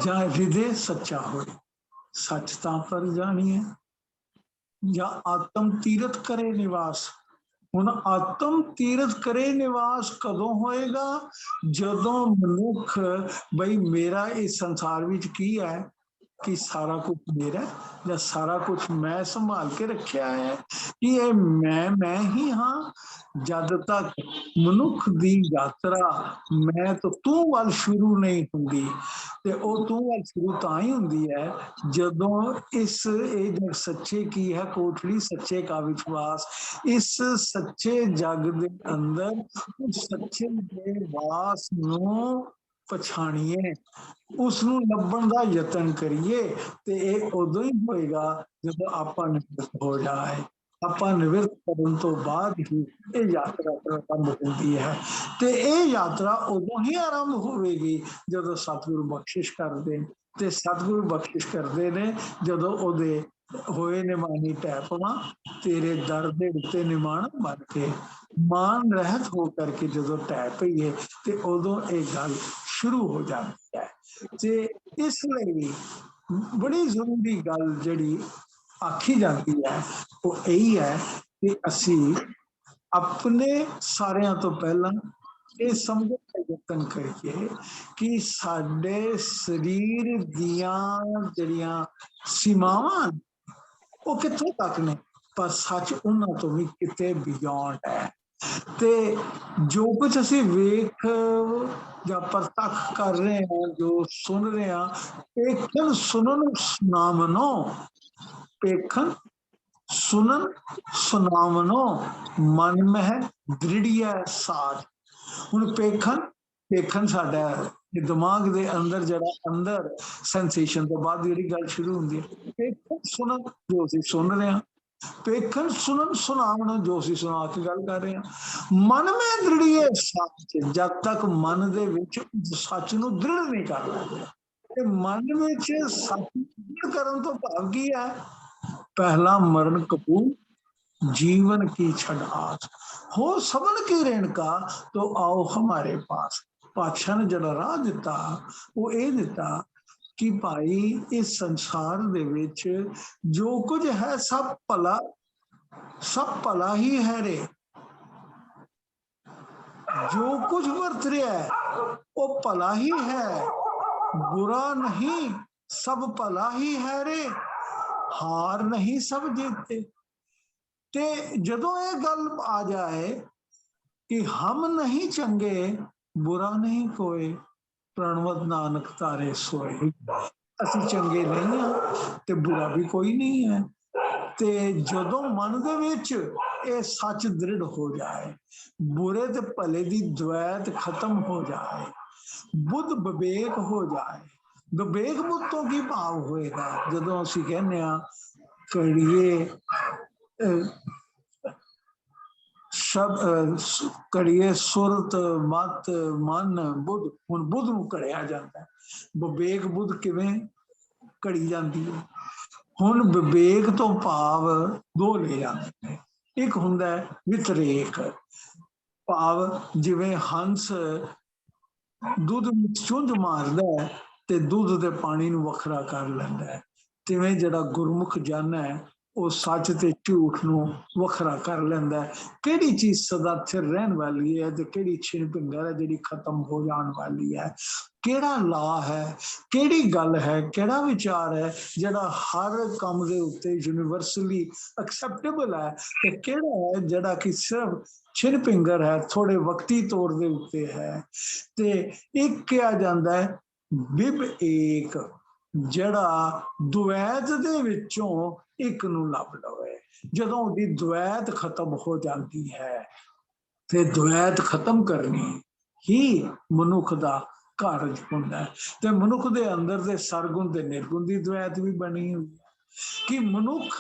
ਜਾਂ ਹਿਰਦੇ ਸੱਚਾ ਹੋਏ, ਸੱਚ ਤਾਂ ਪਰ ਜਾਣੀਏ ਜਾਂ ਆਤਮ ਤੀਰਥ ਕਰੇ ਨਿਵਾਸ। ਹੁਣ ਆਤਮ ਤੀਰਥ ਕਰੇ ਨਿਵਾਸ ਕਦੋਂ ਹੋਏਗਾ? ਜਦੋਂ ਮਨੁੱਖ ਬਈ ਮੇਰਾ ਇਸ ਸੰਸਾਰ ਵਿੱਚ ਕੀ ਹੈ, कि सारा कुछ मेरा या सारा कुछ मैं संभाल के रखा है कि ये मैं ही हाँ। जद तक मनुख दी यात्रा मैं तो तू वाल शुरू नहीं हुंदी ते ओ तू वाल शुरू तां ही हुंदी है जदों इस ये जग सच्चे की है कोठड़ी सच्चे का विश्वास इस सच्चे जग दे अंदर उस सच्चे दे वास नूं पछाणीए उसनूं लभण दा यतन करिए ते ਇਹ ਉਦੋਂ ਹੀ ਹੋਏਗਾ ਜਦੋਂ ਆਪਾਂ ਨਿਵਰਤ ਹੋ ਜਾਏ। ਆਪਾਂ ਨਿਵਰਤ ਕਰਨ ਤੋਂ ਬਾਅਦ ਹੀ ਇਹ ਯਾਤਰਾ ਆਰੰਭ ਹੁੰਦੀ ਹੈ ਤੇ ਇਹ ਯਾਤਰਾ ਉਦੋਂ ਹੀ ਆਰੰਭ ਹੋਵੇਗੀ ਜਦੋਂ ਸਤਿਗੁਰੂ ਬਖਸ਼ਿਸ਼ ਕਰਦੇ ਤੇ ਸਤਿਗੁਰੂ ਬਖਸ਼ਿਸ਼ ਕਰਦੇ ਨੇ ਜਦੋਂ ਉਹਦੇ ਹੋਏ ਨਿਮਾਣੀ ਟੈ ਪਵਾਂ ਤੇਰੇ ਦਰ ਦੇ ਉੱਤੇ ਨਿਮਾਣ ਬਣ ਕੇ ਮਾਨ ਰਹਿਤ ਹੋ ਕਰਕੇ ਜਦੋਂ ਟੈ ਪਈਏ ਤੇ ਉਦੋਂ ਇਹ ਗੱਲ ਸ਼ੁਰੂ ਹੋ ਜਾਂਦੀ ਹੈ। ਤੇ ਇਸ ਲਈ ਬੜੀ ਜ਼ਰੂਰੀ ਗੱਲ ਜਿਹੜੀ ਆਖੀ ਜਾਂਦੀ ਹੈ ਉਹ ਇਹੀ ਹੈ ਕਿ ਅਸੀਂ ਆਪਣੇ ਸਾਰਿਆਂ ਤੋਂ ਪਹਿਲਾਂ ਇਹ ਸਮਝਣ ਦਾ ਯਤਨ ਕਰੀਏ ਕਿ ਸਾਡੇ ਸਰੀਰ ਦੀਆਂ ਜਿਹੜੀਆਂ ਸੀਮਾਵਾਂ ਉਹ ਕਿੱਥੋਂ ਤੱਕ ਨੇ ਪਰ ਸੱਚ ਉਹਨਾਂ ਤੋਂ ਵੀ ਕਿਤੇ ਬਿਯੋਂਡ ਹੈ। ਤੇ ਜੋ ਕੁਝ ਅਸੀਂ ਵੇਖ ਜਾਂ ਪ੍ਰਤੱਖ ਕਰ ਰਹੇ ਹਾਂ ਜੋ ਸੁਣ ਰਹੇ ਹਾਂ ਪੇਖਣ ਸੁਣਨ ਸੁਨਾਵਨੋ ਪੇਖਣ ਸੁਣਨ ਸੁਨਾਵਨੋ ਮਨ ਮਹਿ ਦ੍ਰਿੜੀਐ ਸਾਧ। ਹੁਣ ਪੇਖਣ ਸਾਡਾ ਦਿਮਾਗ ਦੇ ਅੰਦਰ ਜਿਹੜਾ ਅੰਦਰ ਸੈਂਸੇਸ਼ਨ ਤੋਂ ਬਾਅਦ ਜਿਹੜੀ ਗੱਲ ਸ਼ੁਰੂ ਹੁੰਦੀ ਹੈ ਪੇਖਣ ਸੁਣਨ ਜੋ ਅਸੀਂ ਸੁਣ ਰਹੇ ਹਾਂ ਪੇਖਣ ਸੁਣਨ ਸੁਣਾਵਣ ਜੋ ਅਸੀਂ ਸੁਣਾ ਕੇ ਗੱਲ ਕਰ ਰਹੇ ਹਾਂ ਮਨ ਮੈਂ ਦ੍ਰਿੜੀਏ ਸੱਚ ਜਦ ਤੱਕ ਮਨ ਦੇ ਵਿੱਚ ਸੱਚ ਨੂੰ ਦ੍ਰਿੜ ਨਹੀਂ ਕਰ ਲੈਂਦੇ ਤੇ ਮਨ ਵਿੱਚ ਸੱਚ ਦ੍ਰਿੜ ਕਰਨ ਤੋਂ ਭਾਵ ਕੀ ਹੈ ਪਹਿਲਾ ਮਰਨ ਕਪੂਰ जीवन की छड़ आस हो सबन की रेणका तो आओ हमारे पास। पातशाह ने जड़ा राह दिता वो ये दिता कि भाई इस संसार दे विच जो कुछ है सब भला ही है रे। जो कुछ वर्त रहा है वो भला ही है बुरा नहीं सब भला ही है रे हार नहीं सब जीते। ते जदों ये गल आ जाए कि हम नहीं चंगे बुरा नहीं कोई प्रणवत नानक तारे सोए असी चंगे नहीं हाँ ते बुरा भी कोई नहीं है। ते जदों मन दे विच ये सच दृढ़ हो जाए बुरे ते भले दी द्वैत खत्म हो जाए बुद्ध विवेक हो जाए विवेक बुद्ध तो की भाव होएगा जदों असी कहने कड़िए सब कड़िए सुरत मत मन बुद्ध हुण बुद्ध नूं कड़िया जाता है विवेक बुद्ध किवें कड़ी जाती है। हुण विवेक तो भाव दो ले जाते हैं एक हुंदा है वितरेक भाव जिवें हंस दुध विच चुंझ मारदा है ते दुध दे पानी नूं वखरा कर लैंदा है तिवें जिहड़ा गुरमुख जन है वो सच ते झूठ नूं वखरा कर लैंदा है। किहड़ी चीज सदा स्थिर रहन वाली है ते किहड़ी छिन भिंगर है जिहड़ी खत्म हो जाण वाली है किहड़ा ला है किहड़ी गल है किहड़ा विचार है जिहड़ा हर काम दे उत्ते यूनिवर्सली एक्सेप्टेबल है ते किहड़ा है जिहड़ा कि सिर्फ छिन भिंगर है थोड़े वक्ती तौर दे उत्ते है। ते एक कहा जांदा है बिब एक जिहड़ा द्वैत दे विचों एक नूं लभ लवे जदों दी द्वैत खत्म हो जाती है ते द्वैत खत्म करनी ही मनुख दा कारज हुंदा है। ते मनुख दे अंदर दे सरगुण ते निर्गुण दी द्वैत भी बनी हुई है कि मनुख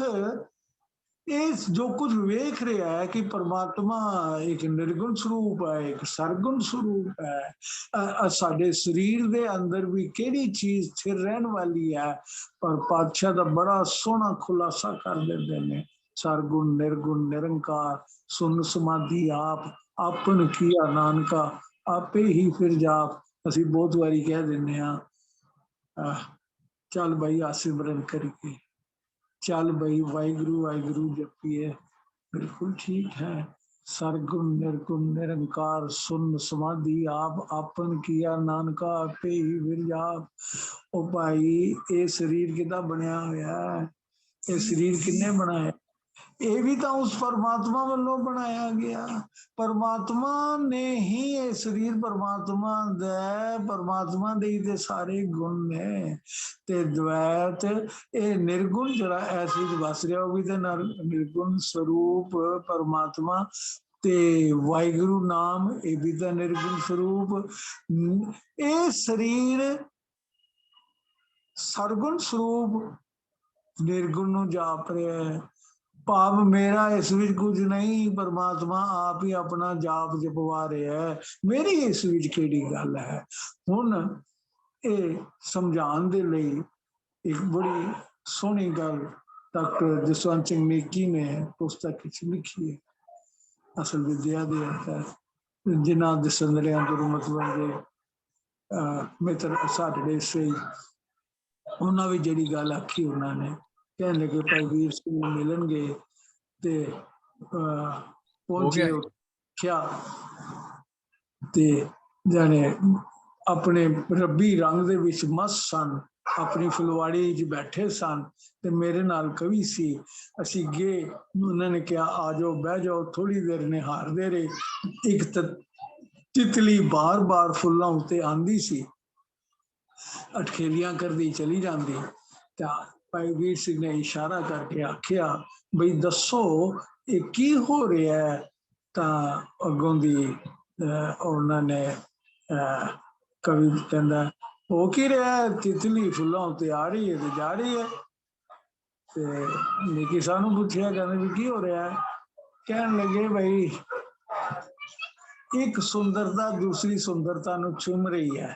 इस जो कुछ वेख रहा है कि परमात्मा एक निर्गुण स्वरूप है एक सरगुण स्वरूप है साडे शरीर दे अंदर भी केड़ी चीज स्थिर रहन वाली है पर पातशाह दा बड़ा सोहना खुलासा कर देते हैं सरगुण निर्गुण निरंकार सुन समाधि आप आपन किया नानका आपे ही फिर जाप। असी बहुत बारी कह देने चल भाई आसिमरन करिए चल भाई वाहिगुरु वाहिगुरु जपिए बिल्कुल ठीक है सरगुण निर्गुण निरंकार सुन समाधि आप आपन किया नानका आपे ही विरजाप। ओ भाई ये शरीर किदा बनया होया है, ये शरीर किन्ने बनाया? ये भी तो उस परमात्मा वालों बनाया गया। परमात्मा ने ही ये शरीर परमात्मा दे ही ते सारे गुण ने ते द्वैत ये निर्गुण जरा ऐसे बस रहा हो भी ते निर्गुण स्वरूप परमात्मा ते वाहिगुरु नाम ये भी तो निर्गुण स्वरूप। ये शरीर सरगुण स्वरूप निर्गुण ਨੂੰ ਜਾਪ ਰਿਹਾ ਹੈ। ਭਾਵ ਮੇਰਾ ਇਸ ਵਿੱਚ ਕੁਝ ਨਹੀਂ, ਪਰਮਾਤਮਾ ਆਪ ਹੀ ਆਪਣਾ ਜਾਪ ਜਪਵਾ ਰਿਹਾ ਹੈ, ਮੇਰੀ ਇਸ ਵਿੱਚ ਕਿਹੜੀ ਗੱਲ ਹੈ। ਹੁਣ ਇਹ ਸਮਝਾਉਣ ਦੇ ਲਈ ਇੱਕ ਬੜੀ ਸੋਹਣੀ ਗੱਲ ਡਾਕਟਰ ਜਸਵੰਤ ਸਿੰਘ ਨੇਕੀ ਨੇ ਪੁਸਤਕ ਵਿੱਚ ਲਿਖੀ ਹੈ, ਅਸਲ ਵਿਦਿਆ ਦੇ ਅੰਦਰ, ਜਿਨ੍ਹਾਂ ਦੇ ਸੰਦਲਿਆਂ ਤੋਂ ਮਤਲਬ ਦੇ ਮਿੱਤਰ ਸਾਡੇ ਸੇ ਉਹਨਾਂ ਵੀ ਜਿਹੜੀ ਗੱਲ ਆਖੀ ਉਹਨਾਂ ਨੇ कहने लगे भाई वीर सिंह मिलनगे ते पहुंचे क्या ते जाने अपने रब्बी रंग दे विच मस्त सन, अपनी फुलवाड़ी च बैठे सन ते मेरे नाल कवि सी। असी गए, उन्होंने कहा आ जाओ बह जाओ, थोड़ी देर निहारदे रहे। एक तितली बार बार फुल्लां उत्ते आंदी सी, अटखेलियां करदी चली जाती। भाई वीर सिंह ने इशारा करके आख्या बई दसो ये की हो रहा है। अगों दी उन्होंने कवि कहता हो की रहा है, तितली फुलों उत्ते आ रही है तो जा रही है। निकी सानू पूछया कहते भी की हो रहा है। कहने लगे भाई एक सुंदरता दूसरी सुंदरता नू चुम रही है।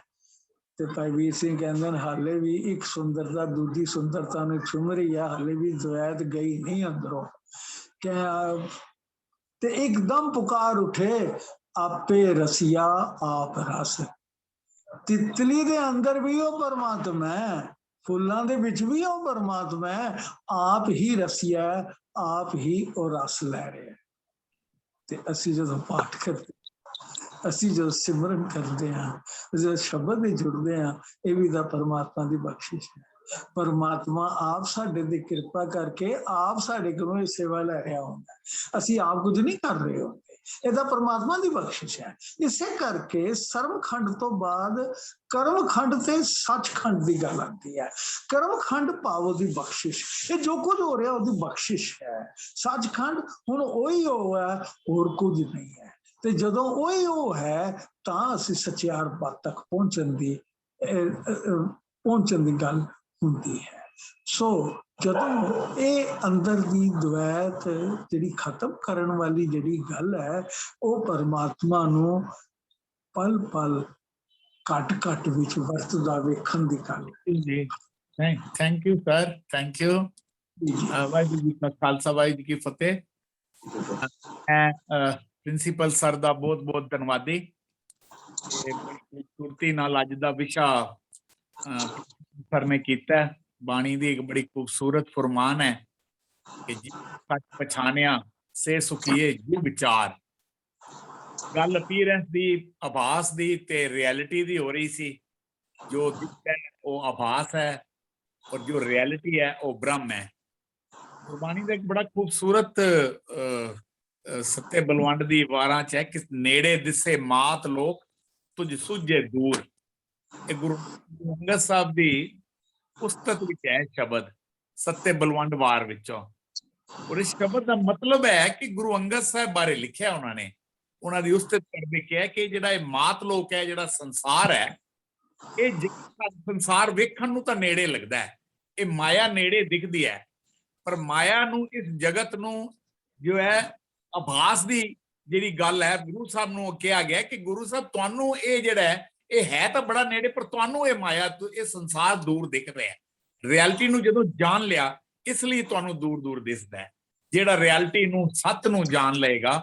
भाई वीर सिंह कहते हैं हाले भी एक सुंदरता दूजी सुंदरता ने चुम रही है, हाले भी द्वैत गई नहीं अंदरों। क्या ते एकदम पुकार उठे आपे रसिया आप रस। तितली दे अंदर भी वो परमात्मा है, फुल्लां दे विच भी वो परमात्मा है, आप ही रसिया आप ही वो रस लै रहे। ते असी जदों पाठ करते, असी जो सिमरन करते हैं, जो शब्द में जुड़ते हैं, ये भी तो परमात्मा की बख्शिश है। परमात्मा आप साडे ते कृपा करके आप साडे कोलों ये सेवा लै रहा होंदा, असी आप कुछ नहीं कर रहे होंदे, ये तो परमात्मा की बख्शिश है। इसे करके सर्वखंड तो बाद कर्मखंड ते सचखंड की गल आती है। कर्मखंड पावो दी बख्शिश, ये जो कुछ हो रहा उसकी बख्शिश है। सचखंड हुण ओही हो है, होर कुछ नहीं है। ते जदों ओही हो है तां असीं सचियार पद तक पहुंचण दी गल हुंदी है। सो जदों ये अंदर दी द्वैत जिहड़ी खत्म करन वाली जिहड़ी गल है, वो परमात्मा नूं पल पल घट घट विच वरतदा वेखण दी गल जी। Thank you sir, thank you. Waheguru ji का खालसा, वाहिगुरू जी की फतेह। प्रिंसीपल सर दा बहुत बहुत धन्यवादी। खूबसूरती नाल अज दा विशा सर ने कीता। बाणी दी एक बड़ी खूबसूरत फरमान है कि जी सच पछाणिया से सुखीए जी विचार। गल अपीयरेंस दी, आभास दी ते रियलिटी दी हो रही सी। जो दिखता है वो आभास है और जो रियलिटी है वो ब्रह्म है। गुरबाणी का एक बड़ा खूबसूरत सत्य बलवंड दी वारां च है कि नेड़े दिसे मात लोक तुझ सुझे दूर। ये गुरु अंगद साहब दी उस्तत विच है शब्द सत्य बलवंड वार विचों। और इस शब्द का मतलब है कि गुरु अंगद साहब बारे लिखिया उन्होंने, उन्होंने दी उस्तत करके कहा कि जिहड़ा मात लोक है, जिहड़ा संसार है, ये संसार वेखण नूं तां नेड़े लगदा है, ये माया नेड़े दिखदी है, पर माया नूं इस जगत नूं जो है आभास दी जिहड़ी गल है, गुरु साहब नूं कहा गया कि गुरु साहब तुहानूं ये जिहड़ा है तां बड़ा नेड़े, पर तुहानूं ये माया ये संसार दूर दिख रहा है। रियलिटी नूं जदों जान लिया इसलिए तुहानूं दूर दूर दिसदा है। जिहड़ा रियलिटी नूं सत नूं जान लेगा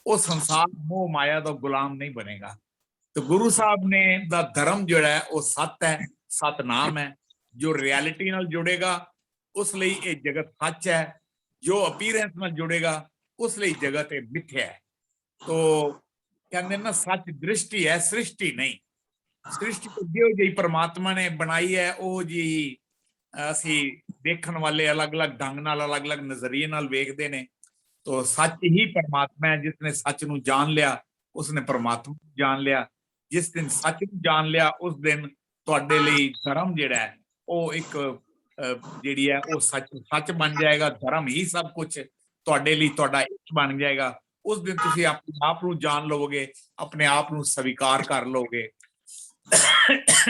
वो संसार मोह माया दा गुलाम नहीं बनेगा। तो गुरु साहब ने दा धर्म जिहड़ा है वो सत है, सतनाम है। जो रियलिटी नाल जुड़ेगा उस लिए ये जगत सच है, जो अपीयरेंस नाल जुड़ेगा उस लिए जगत ये मिथ्या है। तो कहते ना सच दृष्टि है, सृष्टि नहीं। सृष्टि तो जो जी परमात्मा ने बनाई है वो जी ਅਸੀਂ देखने वाले अलग अलग ढंग नाल अलग अलग नजरिए नाल वेखदे ने। तो सच ही परमात्मा है। जिसने सच नूं जान लिया उसने परमात्मा नूं जान लिया। जिस दिन सच नूं जान लिया उस दिन तुहाडे लई धर्म जिहड़ा है वो एक जिहड़ी है वो सच सच बन जाएगा। धर्म ही सब कुछ तुहाडे लई तुहाडा इच बन जाएगा। उस दिन तुसीं अपने आप नूं जान लोगे, अपने आप नूं स्वीकार कर लोगे।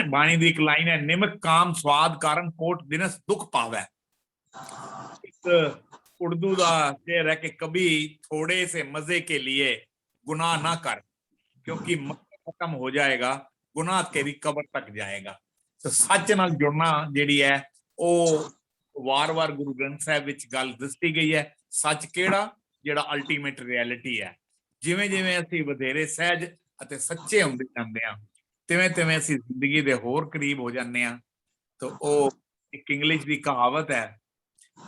बाणी दी एक लाइन है, निमक काम स्वाद कारण कोट दिनस दुख पावे। एक उर्दू दा शेर है कि कभी थोड़े से मजे के लिए गुनाह ना कर, क्योंकि मजा खत्म हो जाएगा, गुनाह तेरी कब्र तक जाएगा। तो सच नाल जुड़ना जिहड़ी है ਉਹ ਵਾਰ-ਵਾਰ ਗੁਰੂ ਗ੍ਰੰਥ ਸਾਹਿਬ ਵਿੱਚ ਗੱਲ ਦੱਸੀ ਗਈ ਹੈ। ਸੱਚ ਕਿਹੜਾ? ਜਿਹੜਾ ਅਲਟੀਮੇਟ ਰਿਐਲਿਟੀ ਹੈ। ਜਿਵੇਂ ਜਿਵੇਂ ਅਸੀਂ ਵਧੇਰੇ ਸਹਿਜ ਅਤੇ ਸੱਚੇ ਹੁੰਦੇ ਜਾਂਦੇ ਹਾਂ ਤਿਵੇਂ ਤਿਵੇਂ ਅਸੀਂ ਜ਼ਿੰਦਗੀ ਦੇ ਹੋਰ ਕਰੀਬ ਹੋ ਜਾਂਦੇ ਹਾਂ। ਤਾਂ ਉਹ ਇੱਕ ਇੰਗਲਿਸ਼ ਦੀ ਕਹਾਵਤ ਹੈ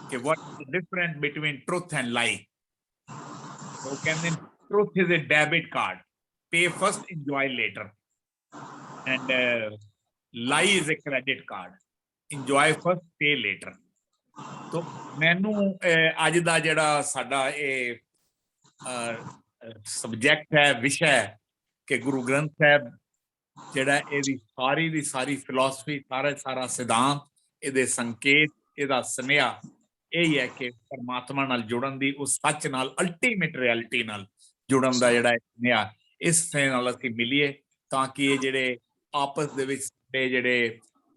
ਕਿ what is the difference between truth and lie? ਉਹ ਕਹਿੰਦੇ truth is a debit card, pay first, enjoy later, and lie is a credit card, enjoy first, pay later। तो मैनू अज दा जिहड़ा साडा सबजैक्ट है, विषय है कि गुरु ग्रंथ साहब जिहड़ा इहदी सारी दी सारी फिलोसफी, सारा सिद्धांत, इहदे संकेत, इहदा सुनेहा यही है कि परमात्मा नाल जुड़न दी, उस सच नाल, अल्टीमेट रियलिटी नाल जुड़न दा जिहड़ा सुनेहा इस नाल असीं मिलीए, तां कि इह जिहड़े आपस दे विच जिहड़े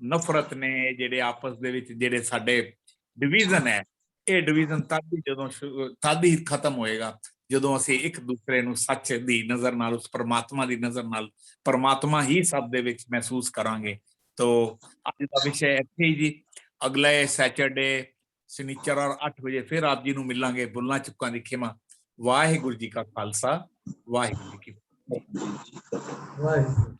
नफरत ने, जिहड़े आपस दे विच जिहड़े साडे डिवीजन है, ये डिवीजन तद ही खत्म होएगा जदों असीं एक दूसरे नूं सच दी नज़र नाल, उस परमात्मा दी नज़र नाल, परमात्मा ही सब दे विच महसूस करांगे। तो अज दा विषय इत्थे ही जी। अगले सैटरडे शनिचर और 8 बजे फिर आप जी नूं मिलांगे। भुलना चुकां दी खिमा। वाहिगुरू जी का खालसा, वाहिगुरू जी की फतेह। वाहिगुरू।